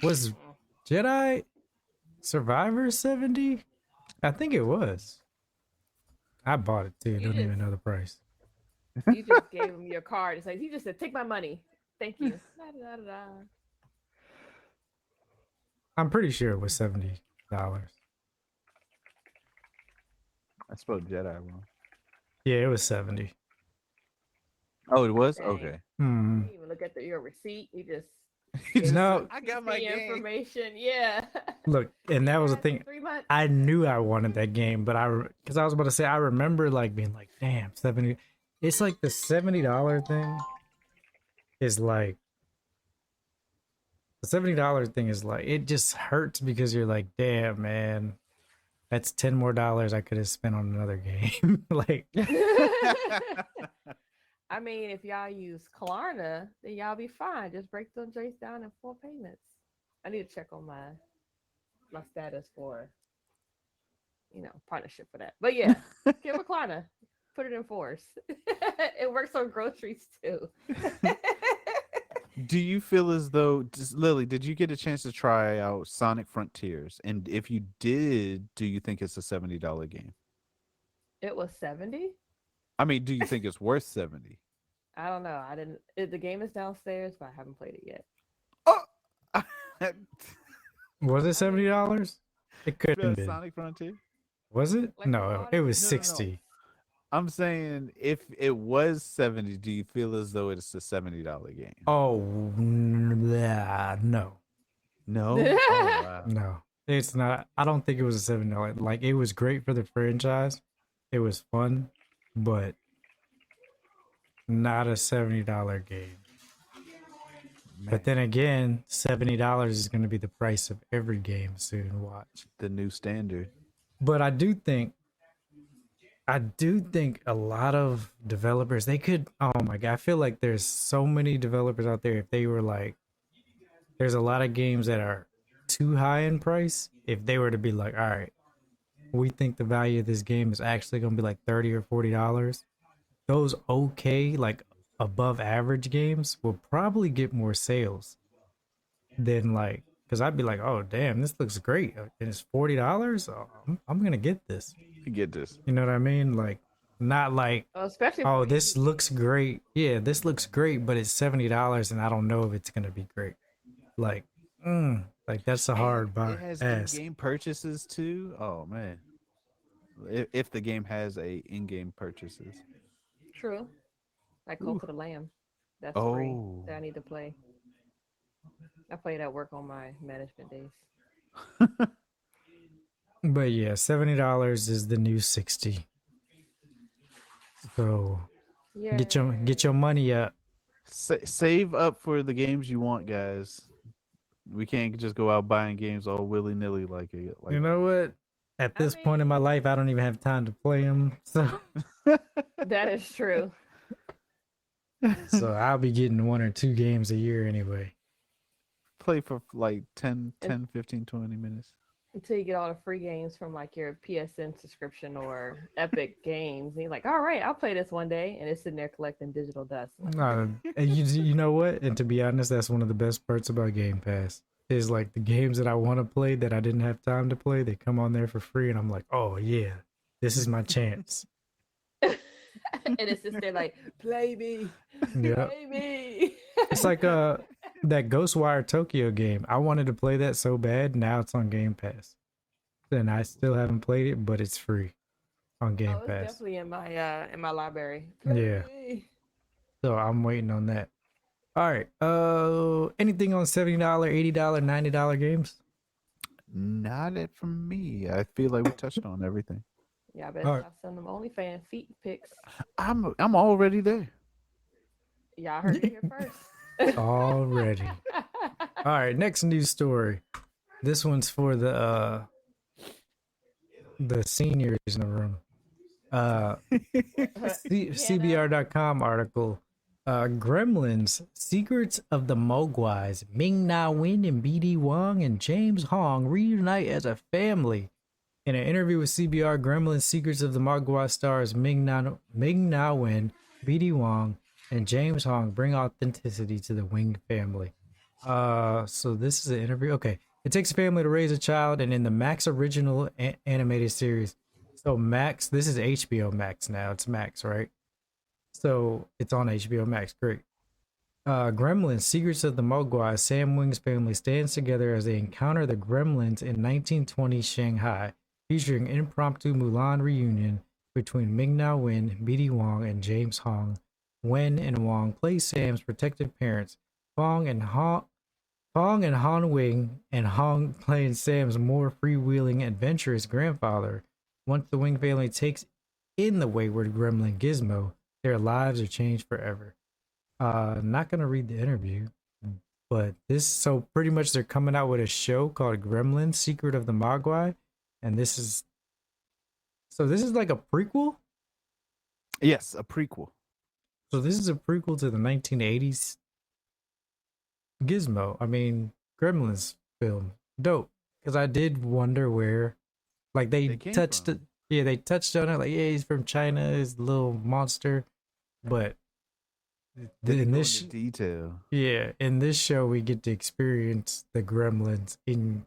Was Jedi Survivor 70? I think it was. I bought it too. Don't even know the price. You just gave him your card. It's like, he just said, take my money. Thank you. Da-da-da-da. I'm pretty sure it was $70. I spelled Jedi wrong. Yeah, it was 70. Oh, it was? Dang. Okay. Hmm. You didn't even look at your receipt. You just No, I got my game. information. Yeah. look, and that was the thing. 3 months. I knew I wanted that game, but because I was about to say, I remember like being like, damn, 70. It's like the $70 thing is like, the $70 thing is like, it just hurts because you're like, damn, man, that's $10 more I could have spent on another game. Like, I mean, if y'all use Klarna, then y'all be fine. Just break those joints down in 4 payments. I need to check on my status for, partnership for that. But yeah, get with Klarna. Put it in force. It works on groceries too. Do you feel as though, Lily, did you get a chance to try out Sonic Frontiers? And if you did, do you think it's a $70 game? It was 70. I mean, do you think it's worth 70? I don't know. I didn't. The game is downstairs, but I haven't played it yet. Oh, was it $70? It couldn't have been. Sonic Frontier. Was it? Like No, it was No. 60. I'm saying if it was 70, do you feel as though it's a $70 game? Oh, no. No. Oh, wow. No, it's not. I don't think it was a $70. Like, it was great for the franchise. It was fun, but not a $70 game. But then again, $70 is going to be the price of every game soon. Watch. The new standard. But I do think a lot of developers, they could, oh my God, I feel like there's so many developers out there. If they were like, there's a lot of games that are too high in price. If they were to be like, all right, we think the value of this game is actually going to be like $30 or $40. Those okay, like above average games will probably get more sales than like, because I'd be like, oh damn, this looks great, and it's $40. Oh, I'm gonna get this. Get this. You know what I mean? Like, not like, Especially. oh, this looks great. Yeah, this looks great, but it's $70, and I don't know if it's gonna be great. Like, Like that's a And hard it has ask. in-game purchases too. Oh man, if the game has a in-game purchases. True. Like Ooh. Cult of the Lamb. That's free. Oh. That I need to play. I played at work on my management days. But yeah, $70 is the new 60. So Yeah. get your money up. Save up for the games you want, guys. We can't just go out buying games all willy nilly like it. Like You know what? At this point in my life, I don't even have time to play them. That is true. So I'll be getting 1 or 2 games a year anyway. play for like 10, 15, 20 minutes. Until you get all the free games from like your PSN subscription or Epic Games, and you're like, all right, I'll play this one day, and it's sitting there collecting digital dust. And you know what? And to be honest, that's one of the best parts about Game Pass. Is like the games that I want to play that I didn't have time to play, they come on there for free, and I'm like, oh yeah, this is my chance. And it's just there like, play me, play me. It's like that Ghostwire Tokyo game. I wanted to play that so bad. Now it's on Game Pass, and I still haven't played it, but it's free on Game Pass. It's definitely in my library. Yeah. So I'm waiting on that. All right. Anything on $70, $80, $90 games? Not it from me. I feel like we touched on everything. Yeah, I bet I'll send them OnlyFans feet pics. I'm already there. Yeah, I heard it here first. Already. All right, next news story. This one's for the seniors in the room. CBR.com article. Gremlins, Secrets of the Mogwais. Ming-Na Wen and BD Wong and James Hong reunite as a family. In an interview with CBR, Gremlins, Secrets of the Mogwai stars Ming-Na Wen, BD Wong, and James Hong bring authenticity to the Wing family. So this is an interview. Okay. It takes a family to raise a child, and in the Max original animated series. So Max, this is HBO Max now. It's Max, right? So it's on HBO Max. Great. Gremlins, Secrets of the Mogwai. Sam Wing's family stands together as they encounter the Gremlins in 1920 Shanghai, featuring impromptu Mulan reunion between Ming-Na Wen, BD Wong, and James Hong. Wen and Wong play Sam's protective parents. Fong and Han Wing, and Hong playing Sam's more freewheeling, adventurous grandfather. Once the Wing family takes in the wayward gremlin Gizmo, their lives are changed forever. Not gonna read the interview, but so pretty much they're coming out with a show called Gremlins, Secret of the Mogwai, and this is like a prequel? Yes, a prequel. So this is a prequel to the 1980s Gremlins film. Dope. Because I did wonder where, like they touched it. Yeah, they touched on it. Like, yeah, he's from China. He's a little monster. But in this detail, yeah, in this show we get to experience the Gremlins in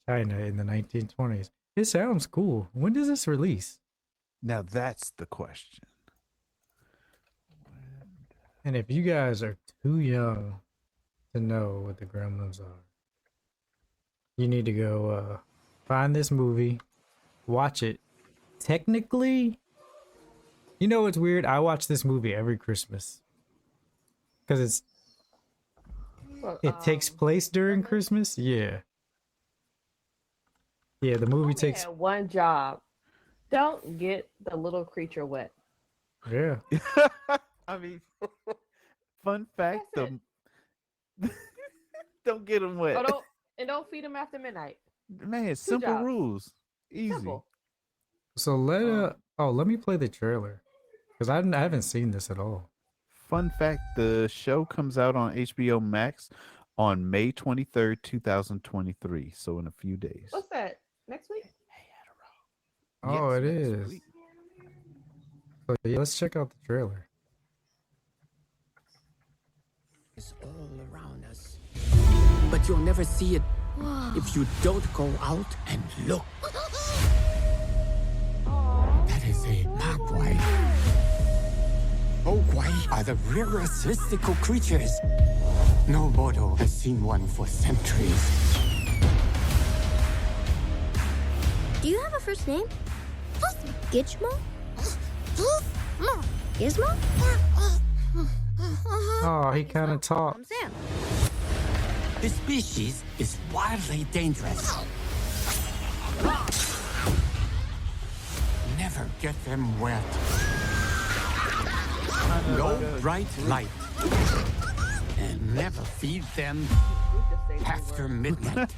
China in the 1920s. It sounds cool. When does this release? Now that's the question. And if you guys are too young to know what the Gremlins are, you need to go find this movie, watch it. Technically, you know what's weird? I watch this movie every Christmas because it takes place during Christmas. Yeah, the movie takes one job. Don't get the little creature wet. Yeah. I mean, fun fact: don't get them wet. Don't feed them after midnight. Man, simple rules, easy. Simple. So let me play the trailer because I haven't seen this at all. Fun fact: the show comes out on HBO Max on May 23rd, 2023. So in a few days. What's that? Next week? Hey, Oh, it is. So yeah, let's check out the trailer. It's all around us, but you'll never see it if you don't go out and look. That is a Mogwai. Mogwai are the rarest mystical creatures. No mortal has seen one for centuries. Do you have a first name? Gitchmo? Gizmo? Oh, he kind of I'm talks. Sam. This species is wildly dangerous. Never get them wet. No bright light. And never feed them after midnight.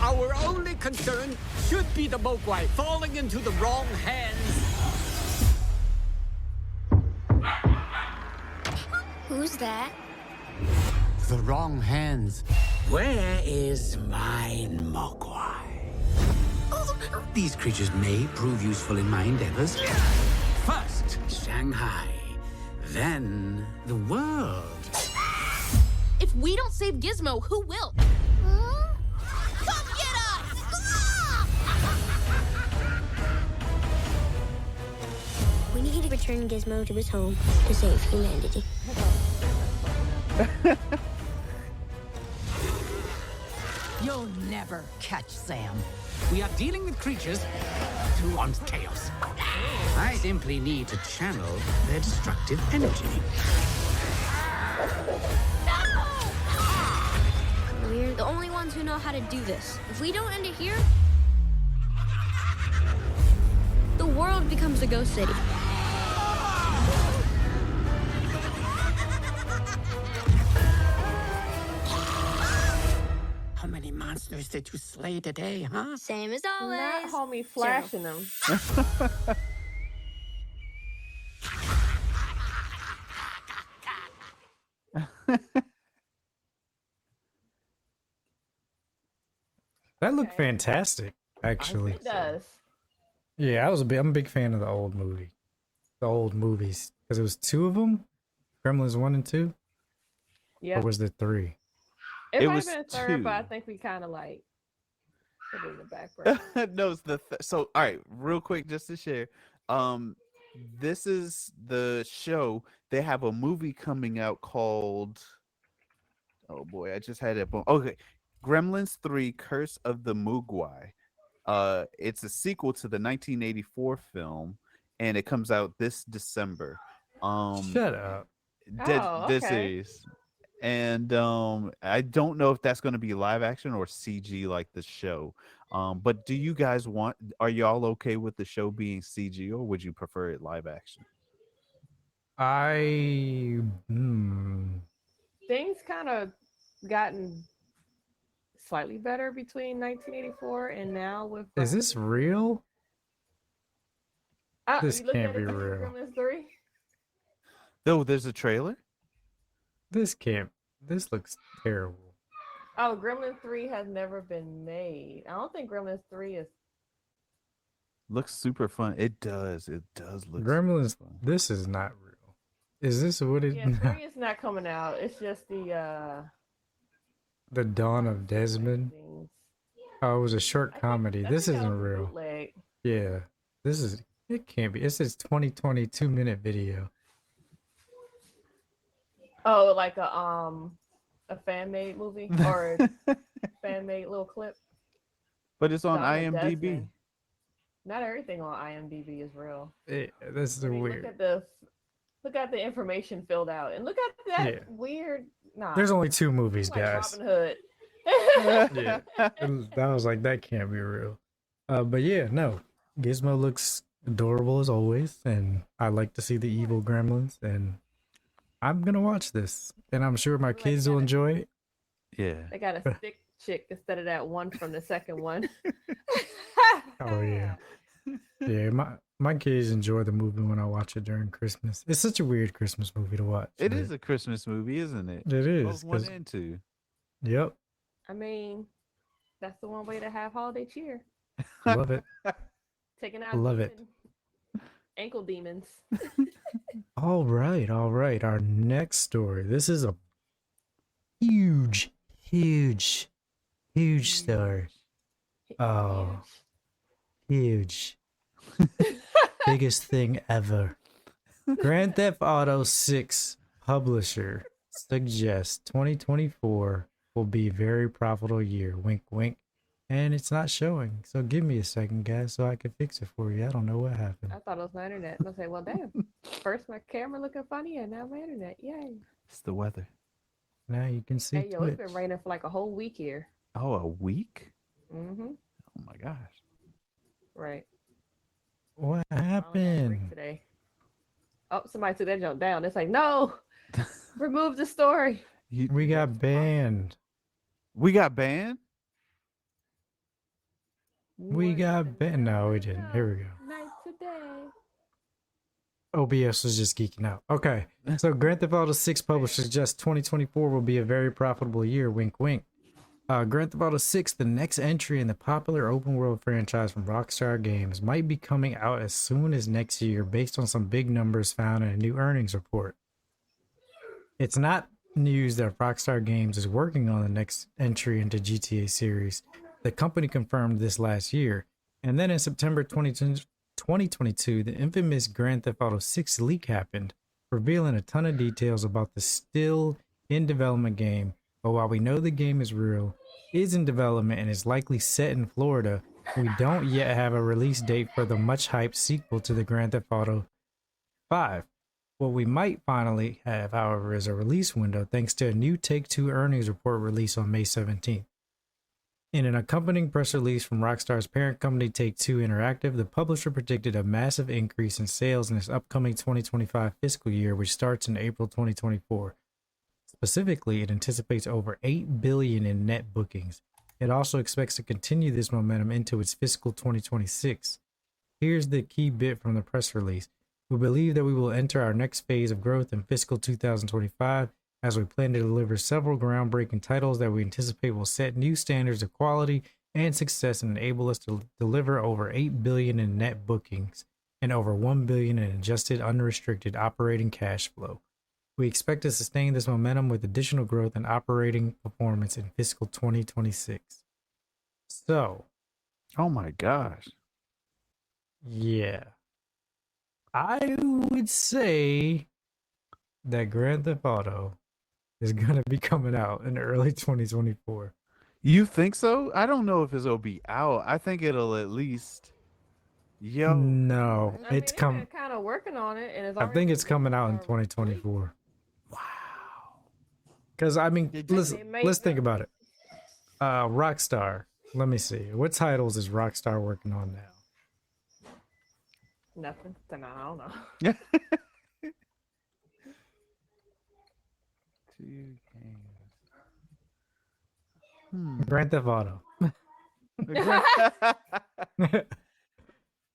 Our only concern should be the mogwai falling into the wrong hands. Who's that? The wrong hands. Where is my mogwai? These creatures may prove useful in my endeavors. First, Shanghai. Then, the world. If we don't save Gizmo, who will? Come get us! We need to return Gizmo to his home to save humanity. You'll never catch Sam. We are dealing with creatures who want chaos. I simply need to channel their destructive energy. We're the only ones who know how to do this. If we don't end it here, the world becomes a ghost city. How many monsters did you slay today, huh? Same as Not always. homie flashing them. That looked Okay. fantastic, actually. It does. Yeah, I'm a big fan of the old movies, because it was two of them, Gremlins 1 and 2, Yeah. or was there 3? It It might was have been a third, but I two. think we kind of like put it in the background. No, it's so all right, real quick, just to share. This is the show. They have a movie coming out called. Oh boy, I just had it. Okay, Gremlins 3: Curse of the Mogwai. It's a sequel to the 1984 film, and it comes out this December. Shut up. Oh, This okay. is, and I don't know if that's going to be live action or CG like the show. But do you guys want? Are y'all okay with the show being CG, or would you prefer it live action? Things kind of gotten slightly better between 1984 and now with. Is this real? This You looking can't at be it, real. Gremlins 3? Though there's a trailer. This looks terrible. Oh, Gremlins 3 has never been made. I don't think Gremlins 3 is. Looks super fun. It does. It does look. Gremlins, super fun. this is not real. Is this what it? Yeah, 3 is not coming out. It's just the The Dawn of Desmond. things. Oh, it was a short I think- comedy. I This think that isn't was a real. bootleg. Yeah, this is. It can't be. It says 2022 minute video. Oh, like a fan made movie or fan made little clip. But it's on Dawn of IMDb. Desmond. Not everything on IMDb is real. This is I mean, weird. look at the information filled out, and look at that Yeah. weird. Nah, There's only 2 movies, like guys. Robin Hood. Yeah, that was like that can't be real. But yeah, no. Gizmo looks adorable as always, and I like to see the evil gremlins, and I'm gonna watch this, and I'm sure my Like kids will that. enjoy it. Yeah. They got a stick chick instead of that one from the second one. Oh yeah, yeah. My kids enjoy the movie when I watch it during Christmas. It's such a weird Christmas movie to watch. It but is a Christmas movie, isn't it? It is. Both 1 'cause- and 2. Yep, I mean, that's the one way to have holiday cheer. love it. Taking out Love it. ankle demons. All right. Our next story. This is a huge story. Oh. Huge. Biggest thing ever. Grand Theft Auto 6 publisher suggests 2024 will be a very profitable year. Wink, wink. And it's not showing. So give me a second, guys, so I can fix it for you. I don't know what happened. I thought it was my internet. I say, well, damn. First my camera looking funny, and now my internet. Yay! It's the weather. Now you can see Hey, yo, Twitch. it's been raining for like a whole week here. Oh, a week? Mm-hmm. Oh my gosh. Right. What Finally got a break happened? today? Oh, somebody took that jump down. It's like, no, remove the story. We got banned. We got banned? We got banned. No, we didn't. Here we go. Night today. OBS was just geeking out. Okay, so Grand Theft Auto 6 publishers suggest 2024 will be a very profitable year. Wink, wink. Grand Theft Auto 6, the next entry in the popular open world franchise from Rockstar Games, might be coming out as soon as next year based on some big numbers found in a new earnings report. It's not news that Rockstar Games is working on the next entry into GTA series. The company confirmed this last year. And then in September 2022, the infamous Grand Theft Auto 6 leak happened, revealing a ton of details about the still in development game. But while we know the game is real, is in development, and is likely set in Florida, we don't yet have a release date for the much hyped sequel to the Grand Theft Auto 5. What we might finally have, however, is a release window thanks to a new Take-Two earnings report released on May 17th. In an accompanying press release from Rockstar's parent company Take-Two Interactive, the publisher predicted a massive increase in sales in its upcoming 2025 fiscal year, which starts in April 2024. Specifically, it anticipates over $8 billion in net bookings. It also expects to continue this momentum into its fiscal 2026. Here's the key bit from the press release. We believe that we will enter our next phase of growth in fiscal 2025 as we plan to deliver several groundbreaking titles that we anticipate will set new standards of quality and success and enable us to deliver over $8 billion in net bookings and over $1 billion in adjusted unrestricted operating cash flow. We expect to sustain this momentum with additional growth and operating performance in fiscal 2026. So, Oh my gosh. yeah. I would say that Grand Theft Auto is going to be coming out in early 2024. You think so? I don't know if it'll be out. I think it'll at least. Yo. No, I mean, it's they've come. been kind of working on it, and it's I already think been it's coming out in leaked for a week. 2024. Wow. Because I mean, Did you- let's think about it. Rockstar. Let me see. What titles is Rockstar working on now? Nothing. Then I don't know. Two games. Grand Theft Auto.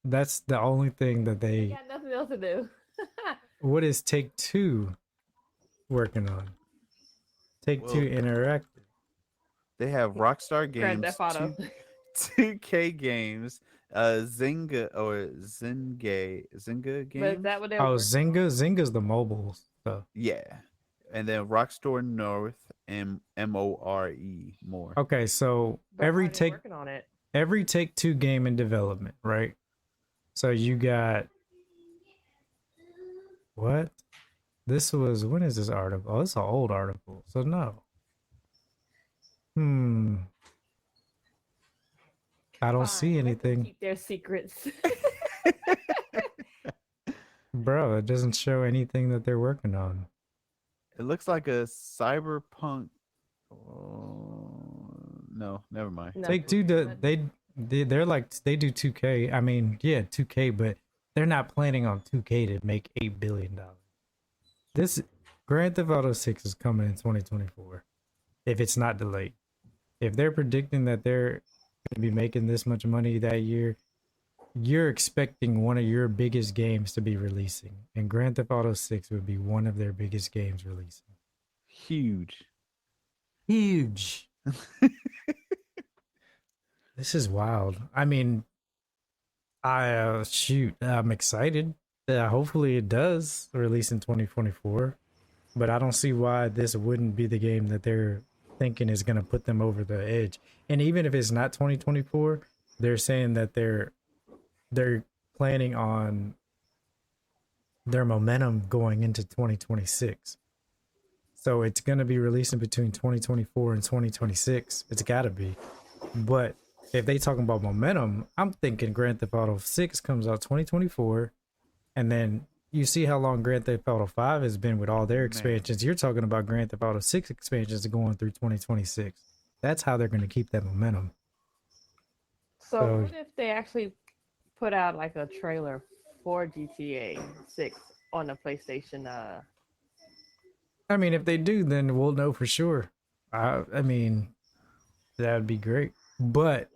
That's the only thing that They they. got nothing else to do. What is Take-Two working on? Take-Two Well, Interactive. They have Rockstar Grand Games, Theft Auto. 2K Games, Zynga or Zynga But Games. is that what they're Oh, working Zynga. on? Zynga's the mobile stuff. Yeah, and then Rockstar North and More. Okay, so But are they working on it? every Take-Two game in development, right? So you got what? This was when is this article? Oh, it's an old article. So no. I don't see Fine, let them anything. Keep their secrets. Bro, it doesn't show anything that they're working on. It looks like a cyberpunk. Oh, no, never mind. No. Take-Two they're like they do 2K. I mean, yeah, 2K, but they're not planning on 2K to make $8 billion. This Grand Theft Auto 6 is coming in 2024 if it's not delayed. If they're predicting that they're going to be making this much money that year, you're expecting one of your biggest games to be releasing, and Grand Theft Auto 6 would be one of their biggest games releasing. Huge. Huge. This is wild. I mean, I'm excited. Hopefully it does release in 2024, but I don't see why this wouldn't be the game that they're thinking is going to put them over the edge. And even if it's not 2024, they're saying that they're planning on their momentum going into 2026. So it's gonna be releasing between 2024 and 2026. It's gotta be. But if they talking about momentum, I'm thinking Grand Theft Auto 6 comes out 2024, and then you see how long Grand Theft Auto 5 has been with all their Man. expansions. You're talking about Grand Theft Auto 6 expansions going through 2026. That's how they're gonna keep that momentum. So what if they actually put out like a trailer for GTA 6 on the PlayStation? I mean, if they do, then we'll know for sure. I mean, that would be great. But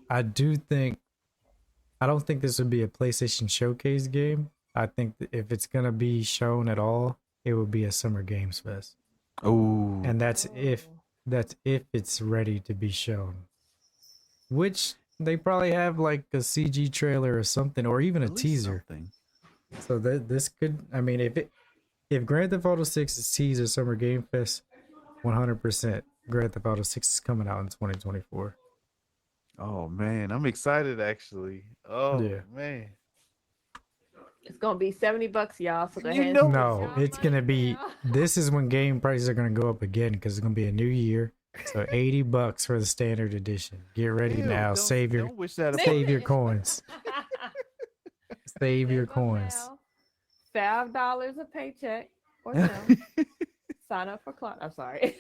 I don't think this would be a PlayStation Showcase game. I think that if it's gonna be shown at all, it would be a Summer Games Fest, Oh, and that's if it's ready to be shown. Which they probably have like a CG trailer or something, or even a at least teaser. something. So that this could, I mean, if Grand Theft Auto 6 is teased at Summer Game Fest, 100% Grand Theft Auto 6 is coming out in 2024. Oh man, I'm excited actually. Oh Yeah. man. It's gonna be $70, y'all. So go You ahead. know And No, spend it's y'all gonna money be. now. This is when game prices are gonna go up again because it's gonna be a new year. So $80 for the standard edition. Get ready Ew, now. don't- Save your don't wish that upon save your me. coins. Save your Save up coins. now. $5 a paycheck or no. Sign up for Cloud. I'm sorry.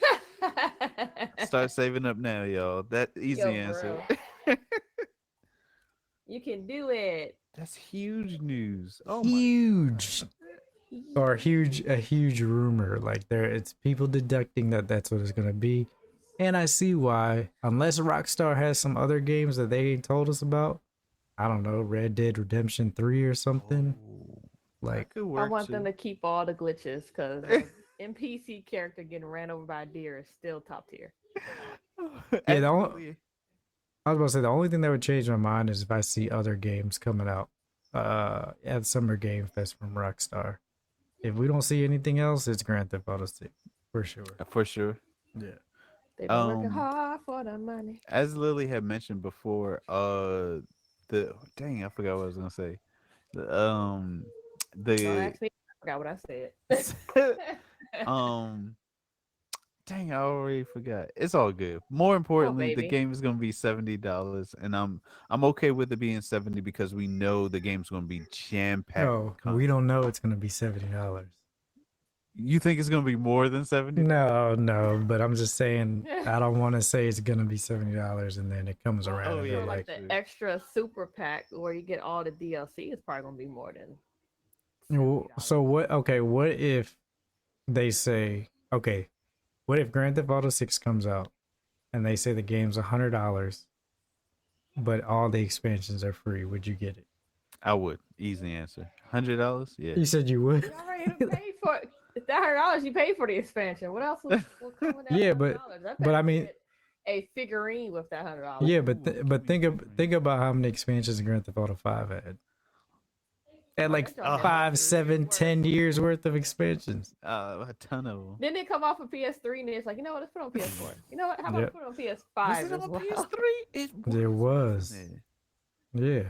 Start saving up now, y'all. That easy Yo, answer. bro. You can do it. That's huge news. Oh my. Huge. Or a huge rumor. Like it's people deducting that that's what it's gonna be, and I see why. Unless Rockstar has some other games that they ain't told us about, I don't know, Red Dead Redemption 3 or something. Oh, Like that could I work want too. them to keep all the glitches because NPC character getting ran over by a deer is still top tier. Yeah, the only- Actually, I was about to say the only thing that would change my mind is if I see other games coming out at Summer Game Fest from Rockstar. If we don't see anything else, it's Grand Theft Auto 6 for sure. for sure. Yeah. They've been working Um, hard for the money. As Lily had mentioned before, the dang, I forgot what I was gonna say. Don't The ask me. I forgot what I said. um, dang, I already forgot. It's all good. More importantly, the baby. game is gonna be $70, and I'm okay with it being 70 because we know the game's gonna be jam packed. No, we don't know it's gonna be $70. You think it's gonna be more than 70? No, but I'm just saying I don't want to say it's gonna be $70 and then it comes around Oh, and yeah, they're So like, like the extra super pack where you get all the DLC is probably gonna be more than. So what? Okay, what if they say, okay, what if Grand Theft Auto 6 comes out and they say the game's $100, but all the expansions are free? Would you get it? I would. Easy answer. $100? Yeah. You said you would. You already paid for it. It's that $100 you paid for the expansion. What else will come with that? Yeah, $100? but I mean- get a figurine with that $100. Yeah, Ooh, but think about how many expansions Grand Theft Auto 5 had. Had like that joint had 5, like 7, 3 10 years worth of expansions. A ton of them. Then they come off of PS3 and it's like, you know what? Let's put it on PS4. You know what? How about Yep. put it on PS5 Was as it on well? PS3? It There was. wasn't. Yeah.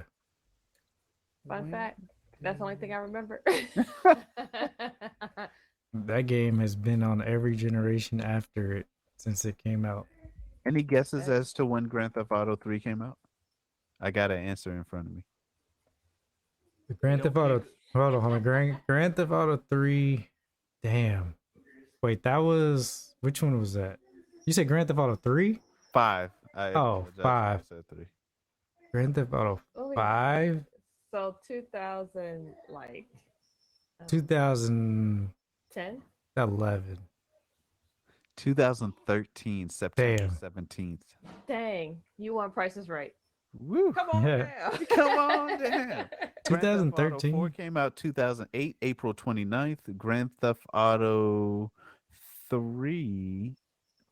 Fun fact. That's the only thing I remember. That game has been on every generation after it since it came out. Any guesses as to when Grand Theft Auto 3 came out? I got an answer in front of me. The Grand Theft Auto. Hold on. Grand Theft Auto 3. Damn. Wait, that was. Which one was that? You said Grand Theft Auto 3? 5. Oh, 5. I said 3. Grand Theft Auto Oh, wait. 5? So 2000, like 2011. 10. 2013, September Damn. 17th. Dang, you won Prices Right. Woo. Come on Yeah. now. Come on down. Grand Theft Auto 2013? 4 came out 2008, April 29th. Grand Theft Auto 3.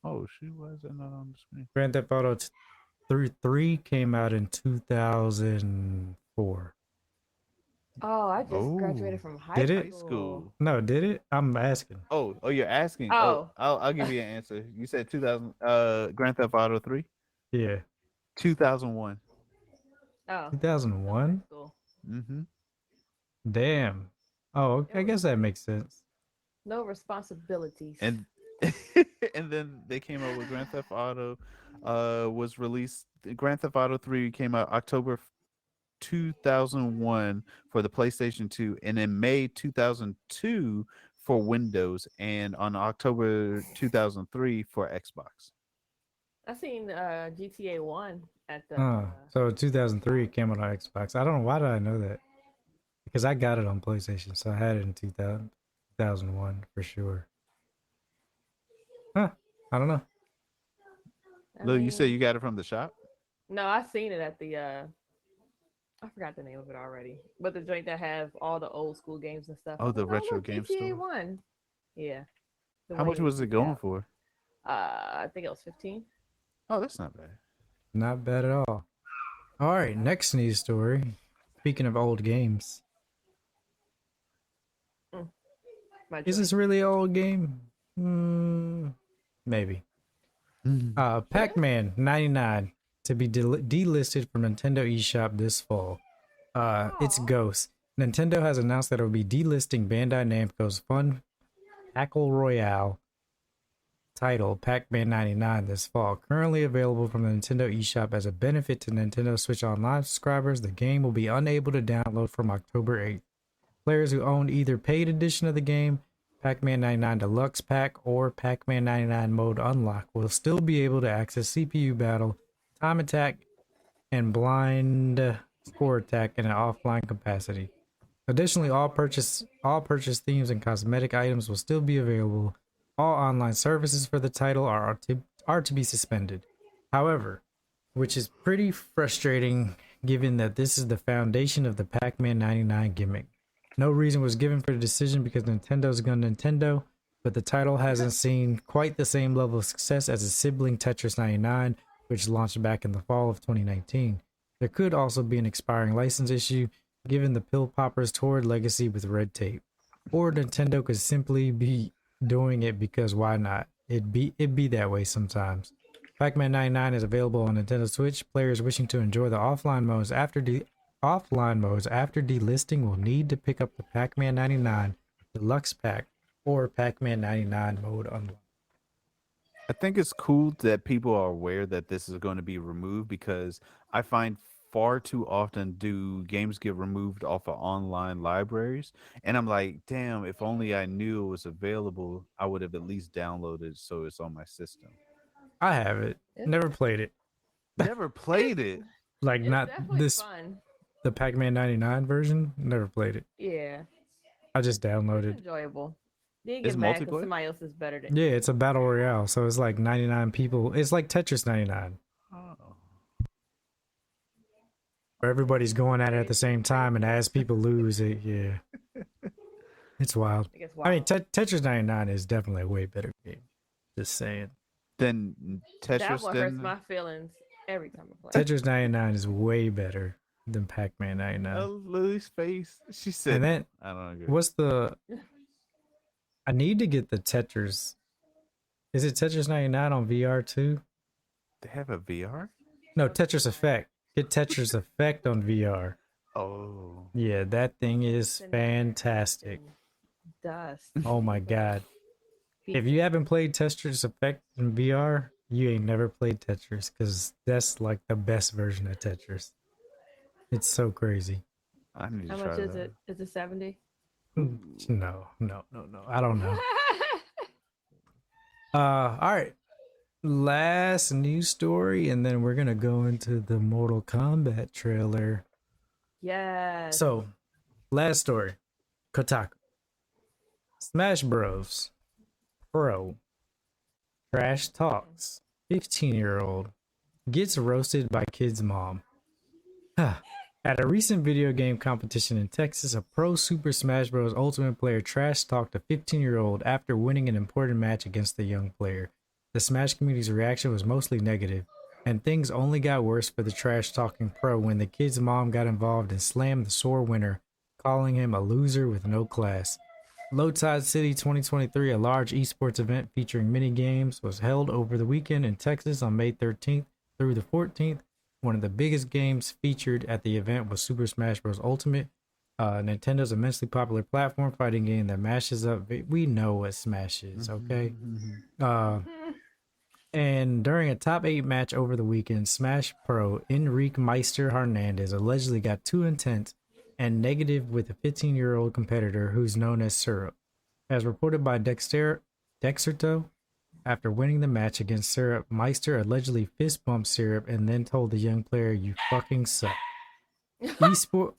Oh, shoot, why is that not on the screen? Grand Theft Auto 3 came out in 2004. Oh, I just Oh. graduated from high Did school. it? High school. No, did it? I'm asking. Oh, you're asking. Oh. I'll give you an answer. You said 2000 Grand Theft Auto 3? Yeah. 2001. Oh, 2001? school. Mm-hmm. Damn. Oh, okay. I guess that makes sense. No responsibilities. And And then they came out with Grand Theft Auto. Was released. Grand Theft Auto 3 came out October 2001 for the PlayStation 2, and in May 2002 for Windows, and on October 2003 for Xbox. I seen GTA 1 at the. So 2003 it came out on Xbox. I don't know, why did I know that? Because I got it on PlayStation, so I had it in 2001 for sure. Huh? I don't know. Lil, you said you got it from the shop? No, I seen it at the. I forgot the name of it already, but the joint that have all the old school games and stuff. Oh, the Look, retro game GTA store. 1. Yeah. The How much way was it going out. for? I think it was 15. Oh, that's not bad. Not bad at all. All right, next news story. Speaking of old games, My is joint. this really an old game? Maybe. Pac-Man 99 to be delisted from Nintendo eShop this fall. It's Ghost. Nintendo has announced that it will be delisting Bandai Namco's fun Packle Royale title Pac-Man 99 this fall. Currently available from the Nintendo eShop as a benefit to Nintendo Switch Online subscribers, the game will be unable to download from October 8th. Players who own either paid edition of the game, Pac-Man 99 Deluxe Pack, or Pac-Man 99 Mode Unlock will still be able to access CPU Battle, Time Attack, and Blind Score Attack in an offline capacity. Additionally, all purchase themes and cosmetic items will still be available. All online services for the title are to be suspended. However, which is pretty frustrating given that this is the foundation of the Pac-Man 99 gimmick. No reason was given for the decision because Nintendo's gone Nintendo, but the title hasn't seen quite the same level of success as its sibling Tetris 99, which launched back in the fall of 2019. There could also be an expiring license issue, given the pill popper's torrid legacy with red tape. Or Nintendo could simply be doing it because why not? It'd be that way sometimes. Pac-Man 99 is available on Nintendo Switch. Players wishing to enjoy the offline modes after delisting will need to pick up the Pac-Man 99 Deluxe Pack or Pac-Man 99 Mode Unlock. I think it's cool that people are aware that this is going to be removed, because I find far too often do games get removed off of online libraries, and I'm like, damn, if only I knew it was available, I would have at least downloaded so it's on my system. I have it. Never played it. Never played it. Like, It's not definitely this, fun. the Pac-Man 99 version. Never played it. Yeah. I just It's downloaded. enjoyable. You It's get mad because multiplayer? somebody else is better than Yeah, it's a battle royale, so it's like 99 people. It's like Tetris 99, Oh. where everybody's going at it at the same time, and as people lose it, yeah, it's wild. It gets I mean, wild. Tetris 99 is definitely a way better game. Just saying. Then That Tetris. one hurts Then my feelings every time I play. Tetris 99 is way better than Pac-Man 99. oh, Lily's face. She said, And then, "I don't agree." what's the... I need to get the Tetris. Is it Tetris 99 on VR too? They have a VR? No, Tetris Effect. Get Tetris Effect on VR. Oh, Yeah, that thing is fantastic. Dust. Oh my god. If you haven't played Tetris Effect in VR, you ain't never played Tetris, because that's like the best version of Tetris. It's so crazy. I need to How try much is that. it? Is it 70? No. I don't know. All right. Last news story, and then we're gonna go into the Mortal Kombat trailer. Yes. So, last story. Kotaku. Smash Bros. Pro. Trash talks. 15-year-old gets roasted by kid's mom. At a recent video game competition in Texas, a pro Super Smash Bros. Ultimate player trash talked a 15-year-old after winning an important match against the young player. The Smash community's reaction was mostly negative, and things only got worse for the trash talking pro when the kid's mom got involved and slammed the sore winner, calling him a loser with no class. Low Tide City 2023, a large esports event featuring mini games, was held over the weekend in Texas on May 13th through the 14th. One of the biggest games featured at the event was Super Smash Bros. Ultimate, Nintendo's immensely popular platform fighting game that mashes up. We know what Smash is, okay? Uh, and during a top 8 match over the weekend, Smash Pro Enrique Meister Hernandez allegedly got too intense and negative with a 15-year-old competitor who's known as Syrup. As reported by Dexerto, after winning the match against Syrup, Meister allegedly fist bumped Syrup and then told the young player, "You fucking suck." Esport.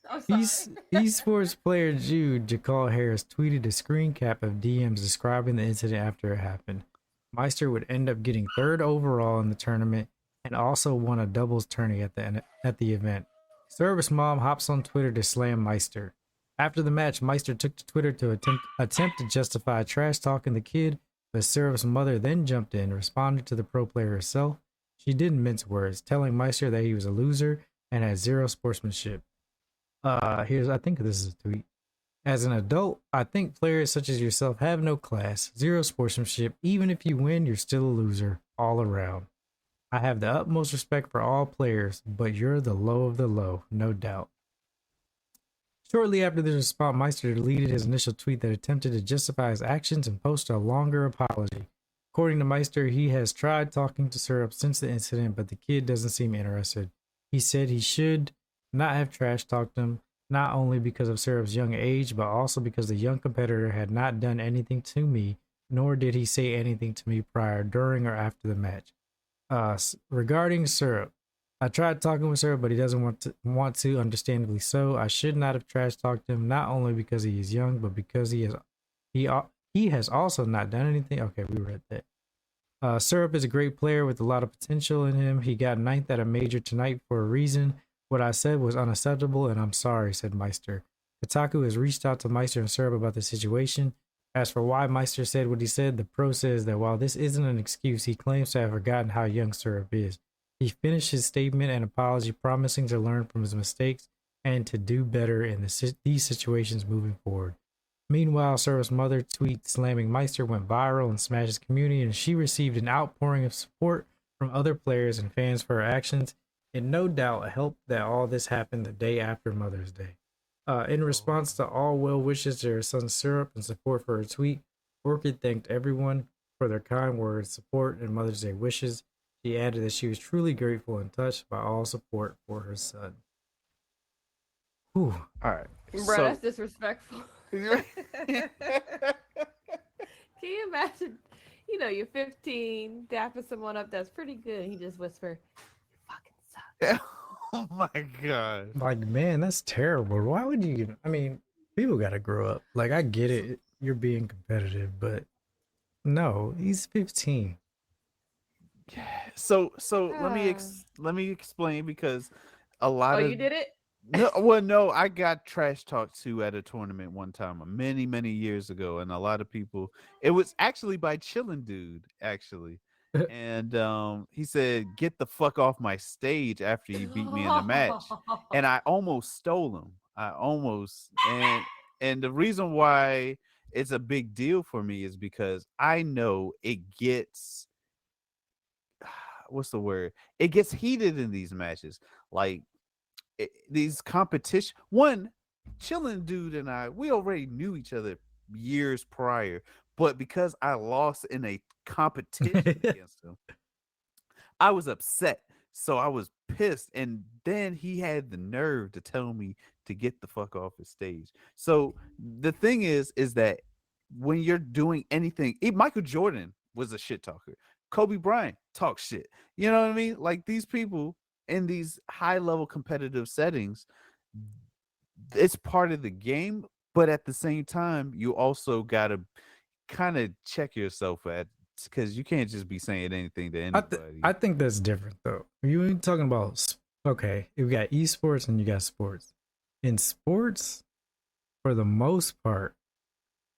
I'm sorry. Esports player Jude Jakal Harris tweeted a screen cap of DMs describing the incident after it happened. Meister would end up getting 3rd overall in the tournament and also won a doubles tourney at the event. Service Mom hops on Twitter to slam Meister. After the match, Meister took to Twitter to attempt to justify trash talking the kid, but Service Mother then jumped in, responded to the pro player herself. She didn't mince words, telling Meister that he was a loser and had zero sportsmanship. I think this is a tweet. As an adult, I think players such as yourself have no class, zero sportsmanship. Even if you win, you're still a loser all around. I have the utmost respect for all players, but you're the low of the low, no doubt. Shortly after this response, Meister deleted his initial tweet that attempted to justify his actions and posted a longer apology. According to Meister, he has tried talking to Syrup since the incident, but the kid doesn't seem interested. He said he should not have trash talked him, not only because of Syrup's young age, but also because the young competitor had not done anything to me, nor did he say anything to me prior, during, or after the match. Regarding Syrup, I tried talking with Syrup, but he doesn't want to, understandably so. I should not have trash talked him, not only because he is young, but because he has also not done anything. Okay, we read that. Syrup is a great player with a lot of potential in him. He got 9th at a major tonight for a reason. What I said was unacceptable, and I'm sorry, said Meister. Kotaku has reached out to Meister and Syrup about the situation. As for why Meister said what he said, the pro says that while this isn't an excuse, he claims to have forgotten how young Syrup is. He finished his statement and apology, promising to learn from his mistakes and to do better in these situations moving forward. Meanwhile, Syrup's mother tweet slamming Meister went viral in Smash's community, and she received an outpouring of support from other players and fans for her actions. It no doubt helped that all this happened the day after Mother's Day. In response to all well wishes to her son Syrup and support for her tweet, Orchid thanked everyone for their kind words, support, and Mother's Day wishes. She added that she was truly grateful and touched by all support for her son. Whew. All right. Bro, that's disrespectful. Can you imagine? You know, you're 15, dapping someone up that's pretty good, and he just whisper, "You fucking suck." Oh my god. Like, man, that's terrible. Why would you? I mean, people got to grow up. Like, I get it. You're being competitive, but no, he's 15. So let me explain, because a lot Oh, of you did it? no, I got trash talked to at a tournament one time many years ago, and a lot of people, it was actually by Chillin' Dude, actually. And he said, "Get the fuck off my stage," after you beat me in the match. And I almost stole him. And the reason why it's a big deal for me is because I know it gets, what's the word? It gets heated in these matches. Like, these competition. One, Chillin' Dude and we already knew each other years prior, but because I lost in a competition against him, I was upset. So I was pissed, and then he had the nerve to tell me to get the fuck off his stage. So the thing is that when you're doing anything, Michael Jordan was a shit talker. Kobe Bryant talks shit. You know what I mean? Like, these people in these high level competitive settings, it's part of the game, but at the same time, you also gotta kind of check yourself because you can't just be saying anything to anybody. I think that's different though. You ain't talking about, okay, you got esports and you got sports. In sports, for the most part,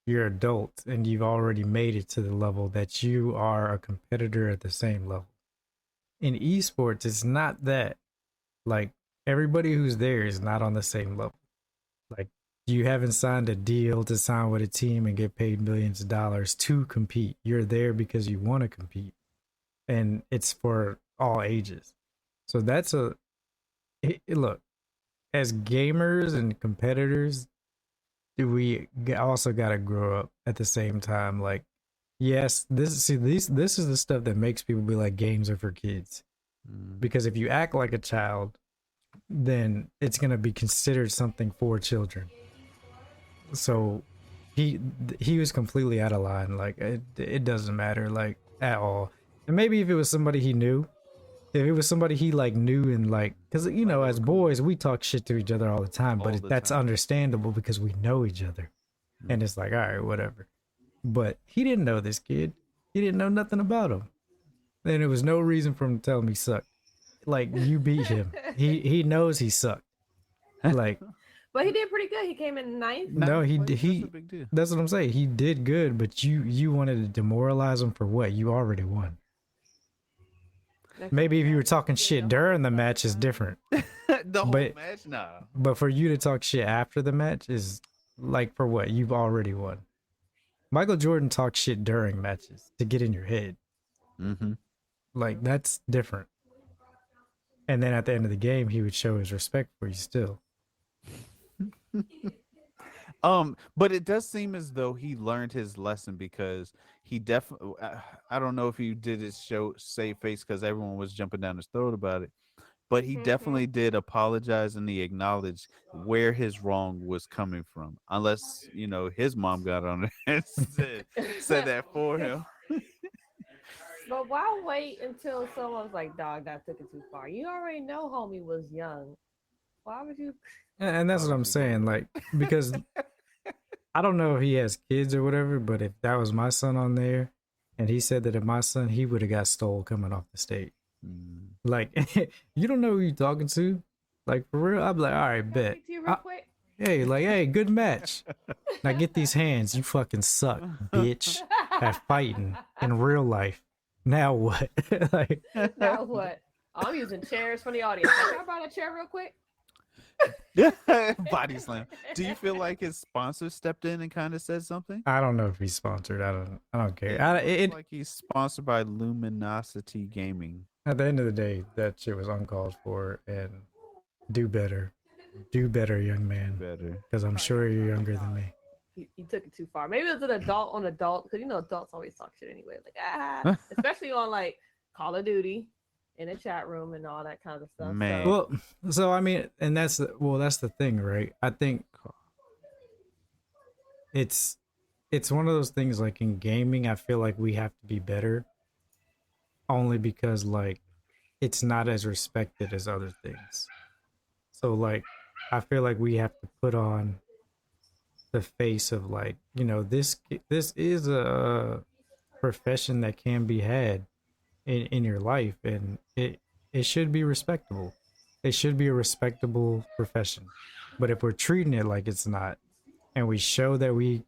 you're adult and you've already made it to the level that you are a competitor at the same level. In esports, it's not that. Like, everybody who's there is not on the same level. Like, you haven't signed a deal to sign with a team and get paid millions of dollars to compete. You're there because you want to compete, and it's for all ages. So that's look, as gamers and competitors, also got to grow up at the same time. Like, yes, this is the stuff that makes people be like games are for kids. Because if you act like a child, then it's gonna be considered something for children. So he was completely out of line. Like it doesn't matter like at all. And maybe if it was somebody he knew, if it was somebody he like knew and like, because you know, as boys we talk shit to each other all the time, but that's understandable because we know each other, and it's like all right, whatever. But he didn't know this kid. He didn't know nothing about him, and there was no reason for him to tell him he sucked. Like you beat him. He knows he sucked. Like, but he did pretty good. He came in ninth. no, he that's what I'm saying. He did good, but you wanted to demoralize him for what? You already won. Maybe if you were talking shit during the match is different. The whole match, nah. But for you to talk shit after the match is like for what? You've already won. Michael Jordan talks shit during matches to get in your head. Mm-hmm. Like that's different. And then at the end of the game, he would show his respect for you still. But it does seem as though he learned his lesson because he definitely, I don't know if he did his save face because everyone was jumping down his throat about it, but he definitely did apologize and he acknowledged where his wrong was coming from. Unless, you know, his mom got on there and said that for him. But why wait until someone's like, dog, that took it too far? You already know homie was young. Why would you? And that's what I'm saying. Like, because I don't know if he has kids or whatever, but if that was my son on there and he said that if my son, he would have got stole coming off the stage. Like, you don't know who you're talking to. Like, for real, I'd be like, all right, bet. Hey, like, hey, good match. Now get these hands. You fucking suck, bitch, at fighting in real life. Now what? Like, now what? I'm using chairs for the audience. Can I borrow a chair real quick? Body slam. Do you feel like his sponsor stepped in and kind of said something? I don't know if he's sponsored. I don't care. It like he's sponsored by Luminosity Gaming. At the end of the day, that shit was uncalled for, and do better, young man. Better, because I'm sure you're younger than me. He took it too far. Maybe it was an adult on adult, because you know adults always talk shit anyway. Like especially on like Call of Duty in a chat room and all that kind of stuff. Man. Well, so I mean, and that's the thing, right? I think it's one of those things like in gaming, I feel like we have to be better only because like it's not as respected as other things. So like I feel like we have to put on the face of like, you know, this is a profession that can be had in your life, and it should be respectable. It should be a respectable profession. But if we're treating it like it's not, and we show that we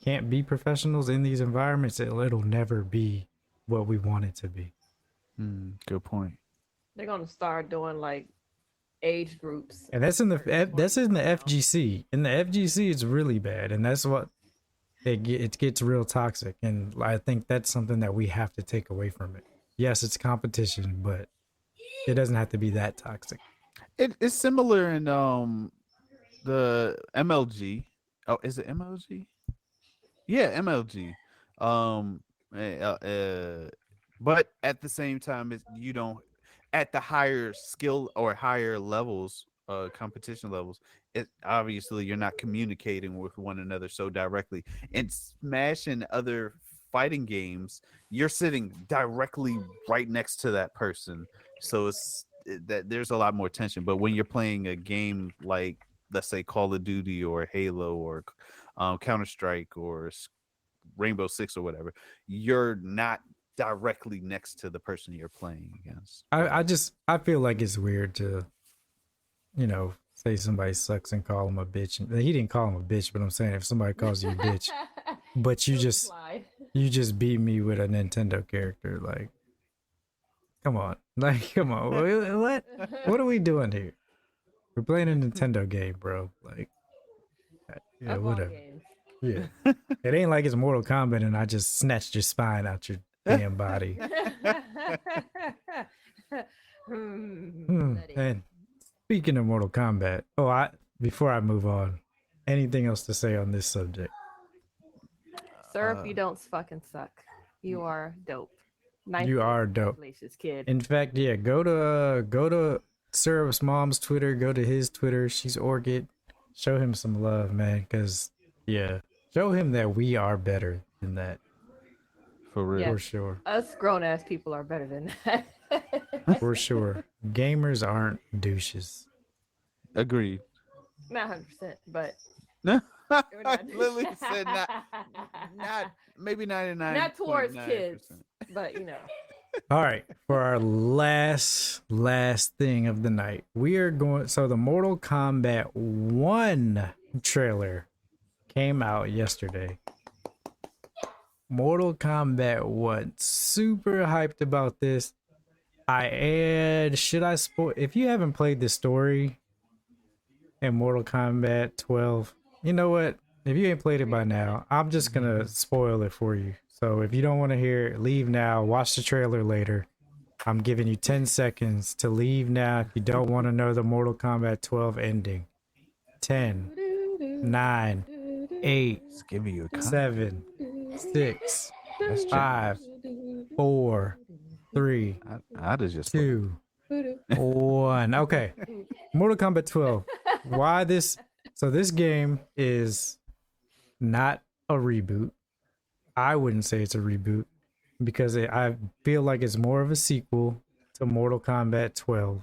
can't be professionals in these environments, it'll never be what we want it to be. Good point. They're gonna start doing like age groups, and that's in the FGC. In the FGC, it's really bad, and that's what it gets real toxic. And I think that's something that we have to take away from it. Yes, it's competition, but it doesn't have to be that toxic. It's similar in the MLG. Oh, is it MLG? Yeah, MLG. But at the same time, you don't at the higher skill or higher levels, competition levels. It obviously you're not communicating with one another so directly. In Smash and other fighting games, you're sitting directly right next to that person, so it's that there's a lot more tension. But when you're playing a game like, let's say, Call of Duty or Halo or Counter-Strike or Rainbow Six or whatever, you're not directly next to the person you're playing against. I feel like it's weird to, you know, say somebody sucks and call him a bitch. He didn't call him a bitch, but I'm saying if somebody calls you a bitch, but you just beat me with a Nintendo character, like, come on, what are we doing here? We're playing a Nintendo game, bro. Like, yeah, whatever. Yeah, it ain't like it's Mortal Kombat and I just snatched your spine out your damn body. And Speaking of Mortal Kombat, before I move on, anything else to say on this subject? Sir, you don't fucking suck. You are dope. Nice. You are dope. Congratulations, kid. In fact, yeah, go to Syrup's mom's Twitter, go to his Twitter. She's Orchid. Show him some love, man, because yeah, show him that we are better than that. For real. Yeah. For sure. Us grown ass people are better than that. For sure. Gamers aren't douches. Agreed. Not 100%, but No. we're not. Lily said not maybe 99. Not towards kids, but you know. All right, for our last thing of the night, we are going. So the Mortal Kombat 1 trailer came out yesterday. Mortal Kombat 1, super hyped about this. Should I spoil? If you haven't played the story in Mortal Kombat 12, you know what? If you ain't played it by now, I'm just gonna spoil it for you. So if you don't want to hear it, leave now. Watch the trailer later. I'm giving you 10 seconds to leave now if you don't want to know the Mortal Kombat 12 ending. 10, 9, 8, It's giving you a 7, 6, That's 5, 4, 3, I'd have just 2, 1. Okay. Mortal Kombat 12. Why this? So this game is not a reboot. I wouldn't say it's a reboot because I feel like it's more of a sequel to Mortal Kombat 12.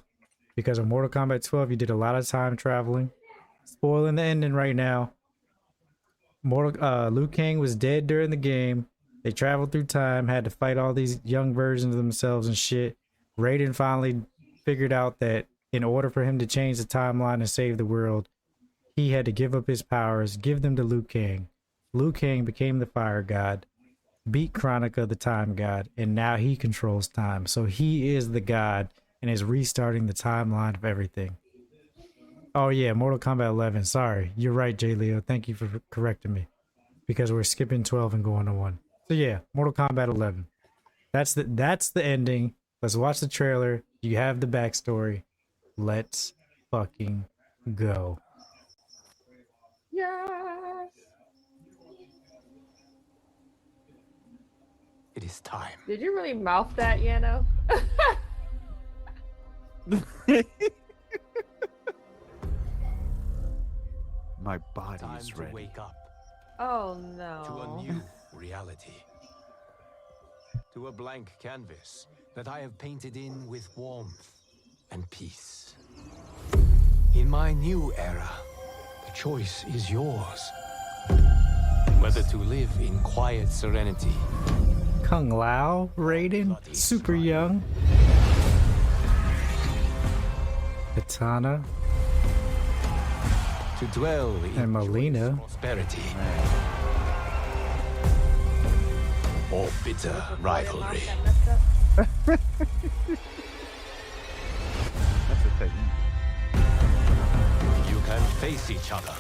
Because in Mortal Kombat 12, you did a lot of time traveling. Spoiling the ending right now. Liu Kang was dead during the game. They traveled through time, had to fight all these young versions of themselves and shit. Raiden finally figured out that in order for him to change the timeline and save the world, he had to give up his powers, give them to Liu Kang. Liu Kang became the fire god, beat Kronika, the time god, and now he controls time. So he is the god and is restarting the timeline of everything. Oh yeah, Mortal Kombat 11. Sorry, you're right, J. Leo. Thank you for correcting me, because we're skipping 12 and going to 1. So yeah, Mortal Kombat 11. That's the ending. Let's watch the trailer. You have the backstory. Let's fucking go. Yes. It is time. Did you really mouth that, Yano? My body Time is to ready. wake up Oh to no. a new reality. To a blank canvas that I have painted in with warmth and peace. In my new era, the choice is yours. Whether to live in quiet serenity, Kung Lao, Raiden, super young. Katana to dwell in and Melina. joyous prosperity, or bitter rivalry. That's a technique. You can face each other.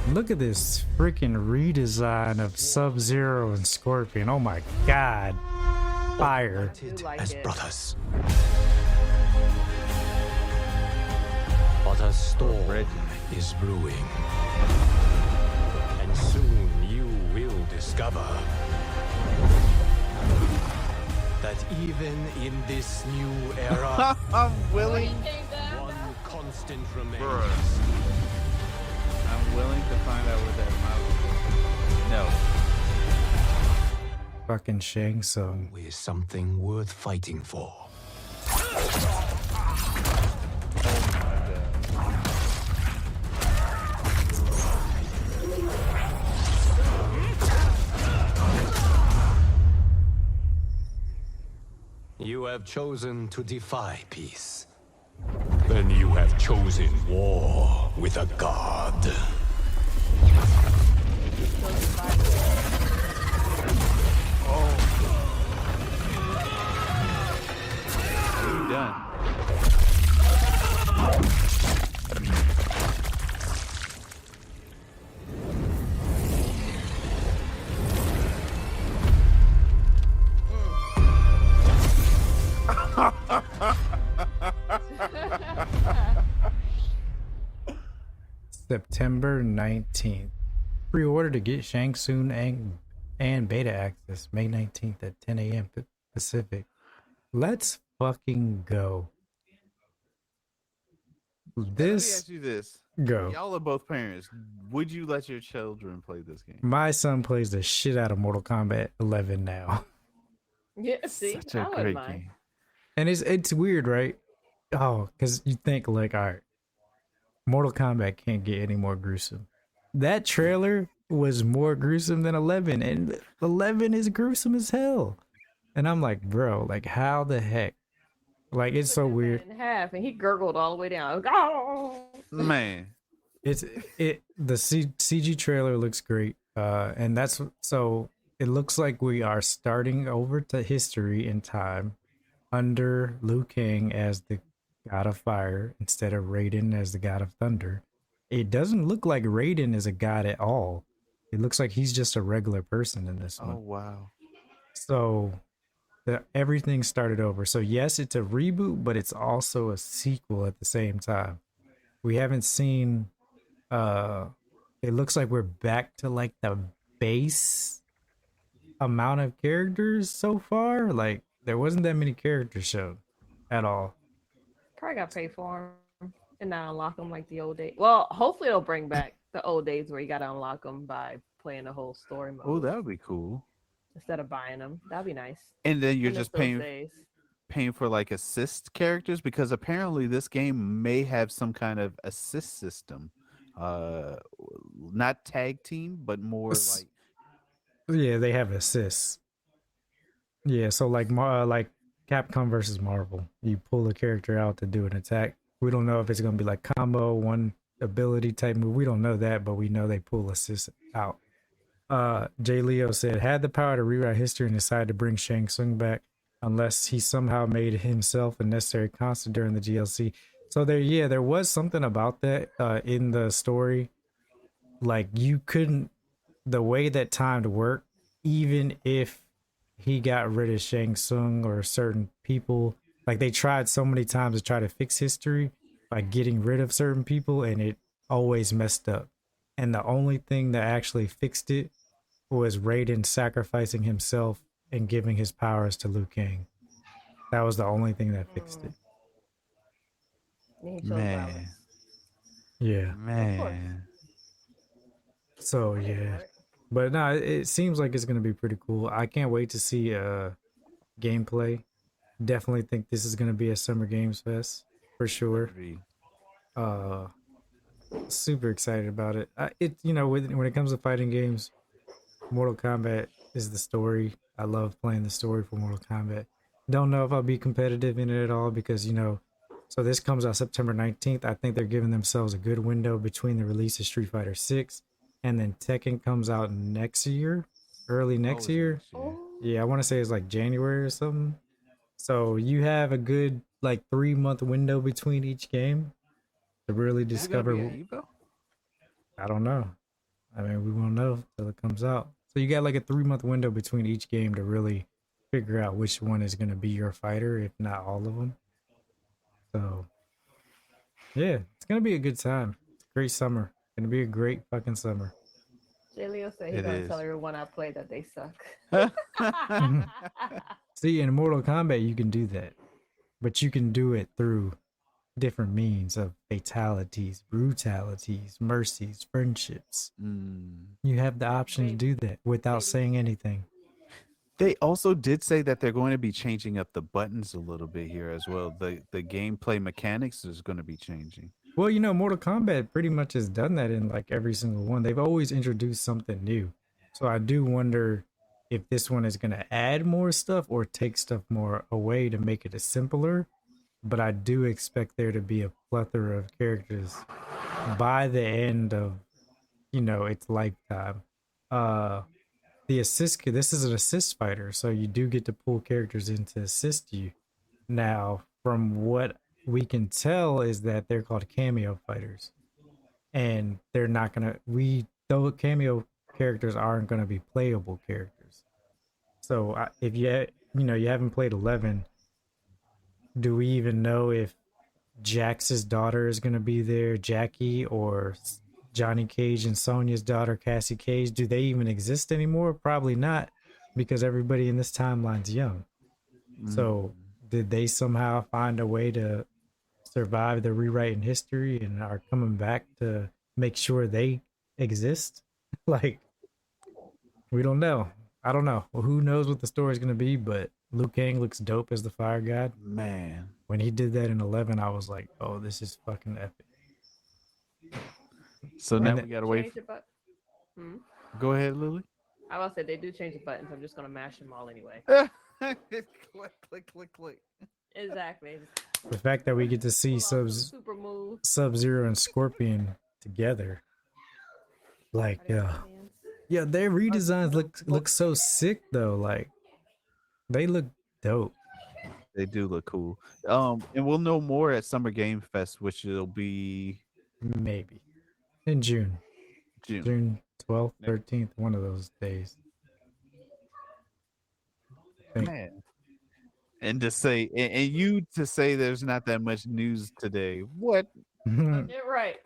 Look at this freaking redesign of Sub-Zero and Scorpion. Oh my god. Fire. do like as it. brothers. But a storm is brewing. And soon you will discover that even in this new era, I'm willing. one constant remains. I'm willing to find out what that mouth is. No. Fucking Shang Tsung. With something worth fighting for. You have chosen to defy peace. Then you have chosen war with a god. You done. September 19th. Pre-order to get Shang Tsung and beta access May 19th at 10 a.m. Pacific. Let's fucking go. Let me This ask you this: go. y'all are both parents. Would you let your children play this game? My son plays the shit out of Mortal Kombat 11 now. Yeah, see, Such I a wouldn't great mind. game. And it's weird, right? Oh, because you think like, all right, Mortal Kombat can't get any more gruesome. That trailer was more gruesome than 11, and 11 is gruesome as hell. And I'm like, bro, like how the heck? Like it's so Put that man weird. in half, and he gurgled all the way down. Oh! Man, The CG trailer looks great. And that's so it looks like we are starting over to history in time under Liu Kang as the god of fire instead of Raiden as the god of thunder. It doesn't look like Raiden is a god at all. It looks like he's just a regular person in this oh one. wow. So everything started over. So yes, it's a reboot, but it's also a sequel at the same time. We haven't seen it looks like we're back to like the base amount of characters so far. Like there wasn't that many characters shown at all. Probably got to pay for them and not unlock them like the old days. Well, hopefully they'll bring back the old days where you got to unlock them by playing the whole story mode Oh, that would be cool. instead of buying them. That'd be nice. And then I you're miss just those paying days. for like assist characters, because apparently this game may have some kind of assist system. Uh, not tag team, but more S- like Yeah, they have assists. Yeah, so like Capcom versus Marvel, you pull a character out to do an attack. We don't know if it's gonna be like combo one ability type move. We don't know that, but we know they pull assists out. Jay Leo said, had the power to rewrite history and decided to bring Shang Tsung back unless he somehow made himself a necessary constant during the GLC. So there was something about that in the story. Like you couldn't, the way that time worked, even if he got rid of Shang Tsung or certain people, like they tried so many times to try to fix history by getting rid of certain people, and it always messed up. And the only thing that actually fixed it was Raiden sacrificing himself and giving his powers to Liu Kang. That was the only thing that fixed it. And he chose man, violence. Yeah. man. So Pay yeah. for it. But no, it seems like it's gonna be pretty cool. I can't wait to see gameplay. Definitely think this is gonna be a Summer Games Fest for sure. Agree. Super excited about it. When it comes to fighting games, Mortal Kombat is the story. I love playing the story for Mortal Kombat. Don't know if I'll be competitive in it at all because so this comes out September 19th. I think they're giving themselves a good window between the release of Street Fighter 6 and then Tekken comes out next year, early next Oh, year. next year. Oh, Yeah, I want to say it's like January or something. So you have a good like 3-month window between each game to really Is it gonna discover. be at Evo? I don't know. I mean, we won't know till it comes out. So you got like a 3-month window between each game to really figure out which one is going to be your fighter, if not all of them. So yeah, it's going to be a good time. Great summer. Going to be a great fucking summer. Jay Leo said he's It gonna is. tell everyone I play that they suck. See, in Mortal Kombat, you can do that, but you can do it through different means of fatalities, brutalities, mercies, friendships. You have the option to do that without saying anything. They also did say that they're going to be changing up the buttons a little bit here as well. The gameplay mechanics is going to be changing. Well, Mortal Kombat pretty much has done that in like every single one. They've always introduced something new. So I do wonder if this one is going to add more stuff or take stuff more away to make it simpler. But I do expect there to be a plethora of characters by the end of, its lifetime. The assist, this is an assist fighter, so you do get to pull characters in to assist you. Now, from what we can tell is that they're called cameo fighters, and they're not gonna. Though cameo characters aren't gonna be playable characters. So if you haven't played 11, do we even know if Jax's daughter is gonna be there, Jackie, or Johnny Cage and Sonya's daughter, Cassie Cage, do they even exist anymore? Probably not, because everybody in this timeline's young. So, did they somehow find a way to survive the rewrite in history and are coming back to make sure they exist? Like, we don't know. I don't know. Well, who knows what the story's going to be, but Liu Kang looks dope as the fire god. Man. When he did that in 11, I was like, oh, this is fucking epic. So now And we gotta wait. Change the button. Go ahead, Lily. I will say they do change the buttons. I'm just gonna mash them all anyway. click. Exactly. The fact that we get to see Pull out some super move. Sub-Zero and Scorpion together, like, Are they hands? yeah, their redesigns look so sick though. Like, they look dope. They do look cool. And we'll know more at Summer Game Fest, which it'll be Maybe in June. June. June 12th, 13th, one of those days. Man. And to say, and you to say there's not that much news today. What? You're right.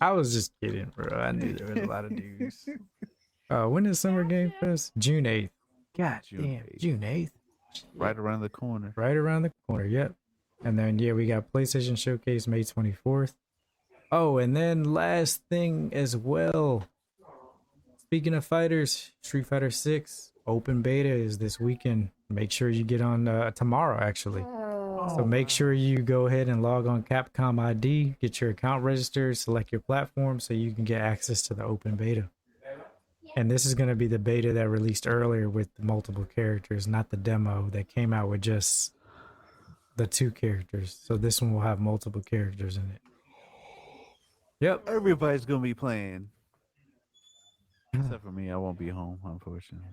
I was just kidding, bro. I knew there was a lot of news. When is Summer Game Fest? June 8th. God June damn, 8th. June 8th. Right around the corner. Right around the corner, yep. And then, yeah, we got PlayStation Showcase May 24th. Oh, and then last thing as well. Speaking of fighters, Street Fighter 6 open beta is this weekend. Make sure you get on tomorrow, actually. So make sure you go ahead and log on Capcom ID, get your account registered, select your platform so you can get access to the open beta. And this is going to be the beta that released earlier with multiple characters, not the demo that came out with just the 2 characters. So this one will have multiple characters in it. Yep. Everybody's gonna be playing. Except for me, I won't be home, unfortunately.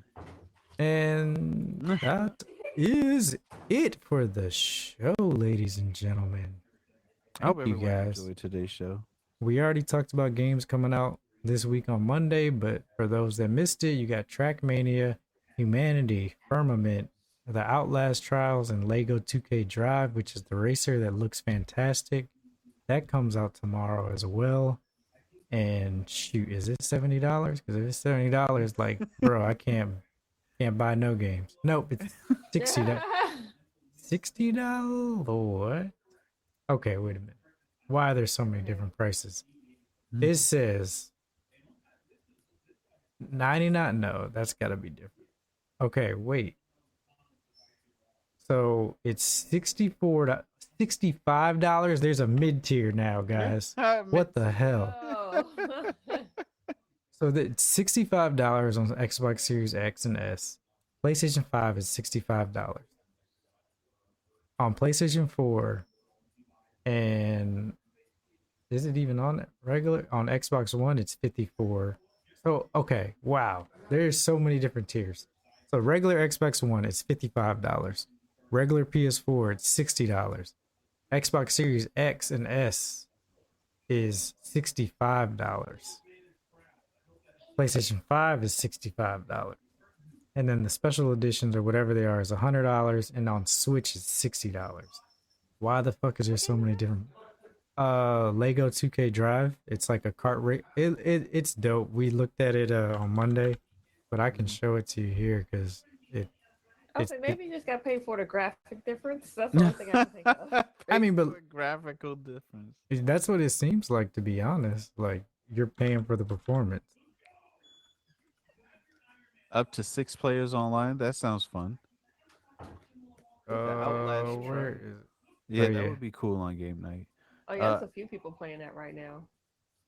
And that is it for the show, ladies and gentlemen. I hope Thank you everyone guys. enjoyed today's show. We already talked about games coming out this week on Monday, but for those that missed it, you got Trackmania, Humanity, Firmament, the Outlast Trials, and Lego 2K Drive, which is the racer that looks fantastic. That comes out tomorrow as well. And shoot, is it $70? Because if it's $70, like, bro, I can't buy no games. Nope, it's $60. $60? What? Okay, wait a minute. Why are there so many different prices? It says 99. No, that's got to be different. Okay, wait. So it's $65. There's a mid tier now, guys. What the hell? Oh. So it's $65 on Xbox Series X and S. PlayStation 5 is $65. On PlayStation 4, and is it even on regular? On Xbox One, it's $54. So, okay, wow. There's so many different tiers. So regular Xbox One, it's $55. Regular PS4, it's $60. Xbox Series X and S is $65. PlayStation 5 is $65. And then the special editions or whatever they are is $100, and on Switch it's $60. Why the fuck is there so many different Lego 2K Drive? It's like a kart race. It's dope. We looked at it on Monday, but I can show it to you here because I was like, maybe you just got paid for the graphic difference. That's the only thing I can think of. I mean, but graphical difference. that's what it seems like, to be honest. Like, you're paying for the performance. Up to 6 players online. That sounds fun. Outlast Where Trial. is it? Yeah, Oh, that yeah. would be cool on game night. Oh yeah, there's a few people playing that right now.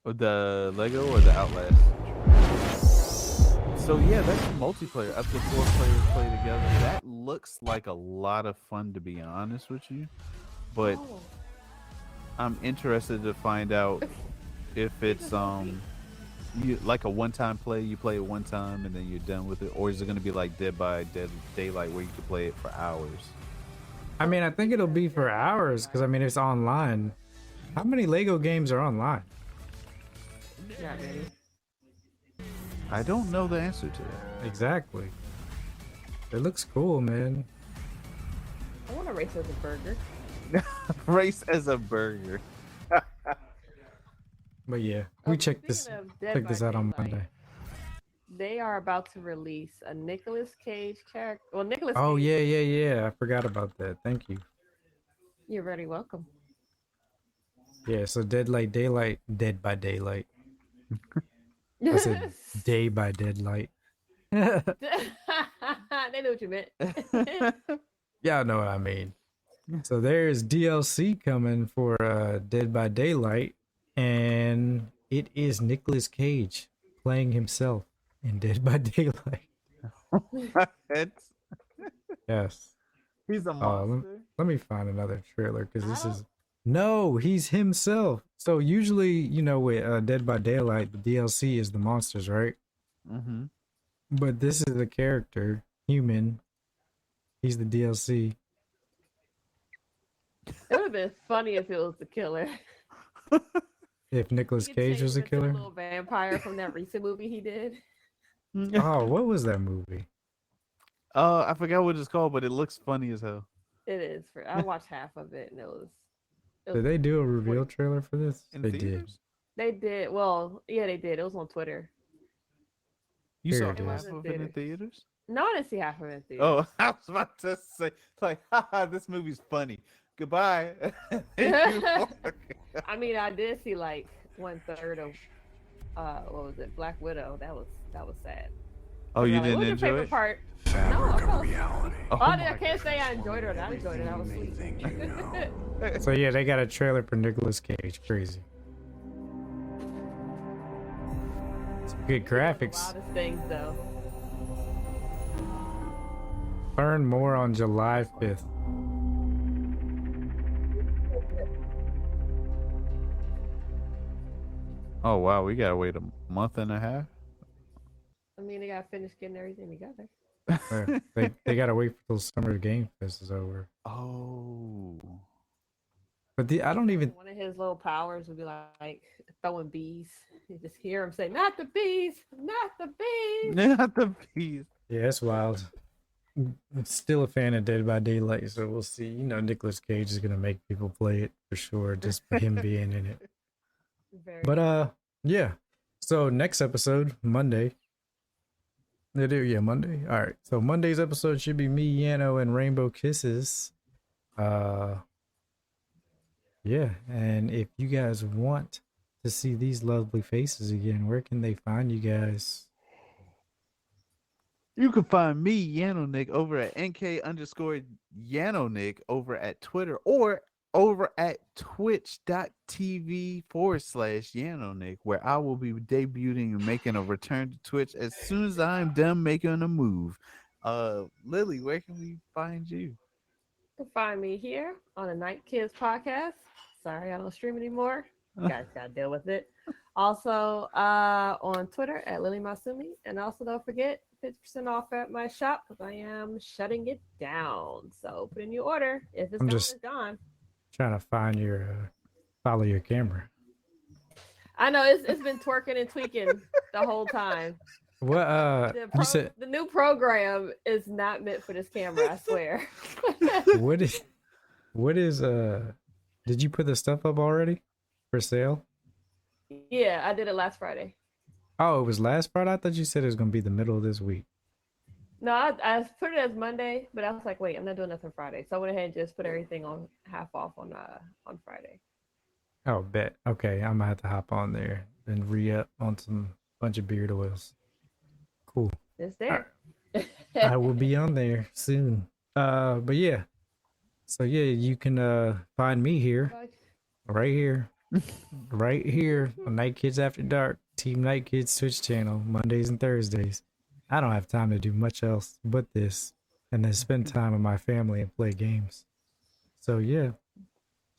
Or the Lego or the Outlast? So yeah, that's multiplayer. Up to 4 players play together. That looks like a lot of fun, to be honest with you. But Oh. I'm interested to find out if it's you like a one-time play. You play it one time and then you're done with it, or is it going to be like Dead by Daylight where you can play it for hours? I mean, I think it'll be for hours because I mean it's online. How many Lego games are online? Not many. I don't know the answer to that. Exactly. It looks cool, man. I want to race as a burger. Race as a burger. But yeah, we check this Speaking of Dead check by this out on Daylight, Monday. they are about to release a Nicolas Cage character. Well, Nicolas Oh Cage. yeah. I forgot about that. Thank you. You're very welcome. Yeah, so Daylight, Dead by Daylight. I said Day by Deadlight. They knew what you meant. Y'all know what I mean. So there's DLC coming for Dead by Daylight, and it is Nicolas Cage playing himself in Dead by Daylight. It's, Yes. he's a Let, monster. let me find another trailer because this I is no, he's himself. So usually, you know, with Dead by Daylight, the DLC is the monsters, right? Mm-hmm. But this is a character, human. He's the DLC. It would have been funny if it was the killer. If Nicolas You could Cage change was a him into killer. little vampire from that recent movie he did. Oh, what was that movie? I forgot what it's called, but it looks funny as hell. It is. I watched half of it, and it was. Did they do a reveal trailer for this? In They theaters? They did. Well, yeah, they did. It was on Twitter. You Here saw it half is. of it in theaters? No, I didn't see half of it. In theaters. Oh, I was about to say, like, haha, this movie's funny. Goodbye. I mean, I did see like 1/3 of what was it, Black Widow. That was sad. Oh, you Like, didn't what was your enjoy favorite it? part? Fabric No, of oh. reality. Oh, I my can't say I enjoyed it. I enjoyed it. I was Everything you may asleep. think you know. So yeah, they got a trailer for Nicolas Cage. Crazy. Some good The graphics. wildest things though. Learn more on July 5th. Oh, wow. We got to wait a month and a half? I mean, they gotta finish getting everything together. They gotta wait till Summer Game Fest is over. Oh. But I don't even. One of his little powers would be like throwing bees. You just hear him say, "Not the bees, not the bees." Not the bees. Yeah, it's wild. I'm still a fan of Dead by Daylight, so we'll see. You know, Nicolas Cage is gonna make people play it for sure, just for him being in it. Very But yeah. So next episode, Monday. They do, yeah, Monday. All right. So Monday's episode should be me, Yano, and Rainbowkisses. Yeah, and if you guys want to see these lovely faces again, where can they find you guys? You can find me, Yanonick, over at NK_Yanonick over at Twitter or over at twitch.tv/Yanonick, where I will be debuting and making a return to Twitch as soon as I'm done making a move. Lily, where can we find you? You can find me here on the Night Kids podcast. Sorry, I don't stream anymore. You guys gotta deal with it. Also, on Twitter at LilyMasume, and also don't forget 50% off at my shop because I am shutting it down. So put in your order. If it's I'm gone, just- it's gone. Trying to find your follow your camera. I know it's been twerking and tweaking the whole time. What you said? The new program is not meant for this camera, I swear. What is did you put the stuff up already for sale? Yeah, I did it last Friday. Oh, it was last Friday. I thought you said it was gonna be the middle of this week. No, I put it as Monday, but I was like, wait, I'm not doing nothing Friday. So I went ahead and just put everything on half off on Friday. Oh, bet. Okay, I'm gonna have to hop on there and re-up on some bunch of beard oils. Cool. It's there. I will be on there soon. But yeah. So yeah, you can find me here, right here, right here on Night Kids After Dark, Team Night Kids Twitch channel, Mondays and Thursdays. I don't have time to do much else but this, and then spend time with my family and play games. So yeah,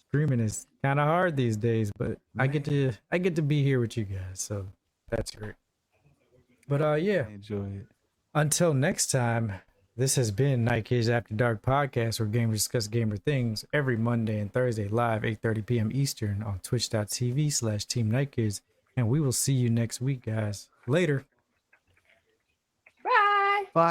streaming is kind of hard these days, but I get to be here with you guys, so that's great. But yeah, Enjoy it. until next time, this has been Night Kids After Dark podcast, where gamers discuss gamer things every Monday and Thursday live 8:30 p.m. Eastern on twitch.tv/Team Night Kids, and we will see you next week, guys. Later. Bye. Bye.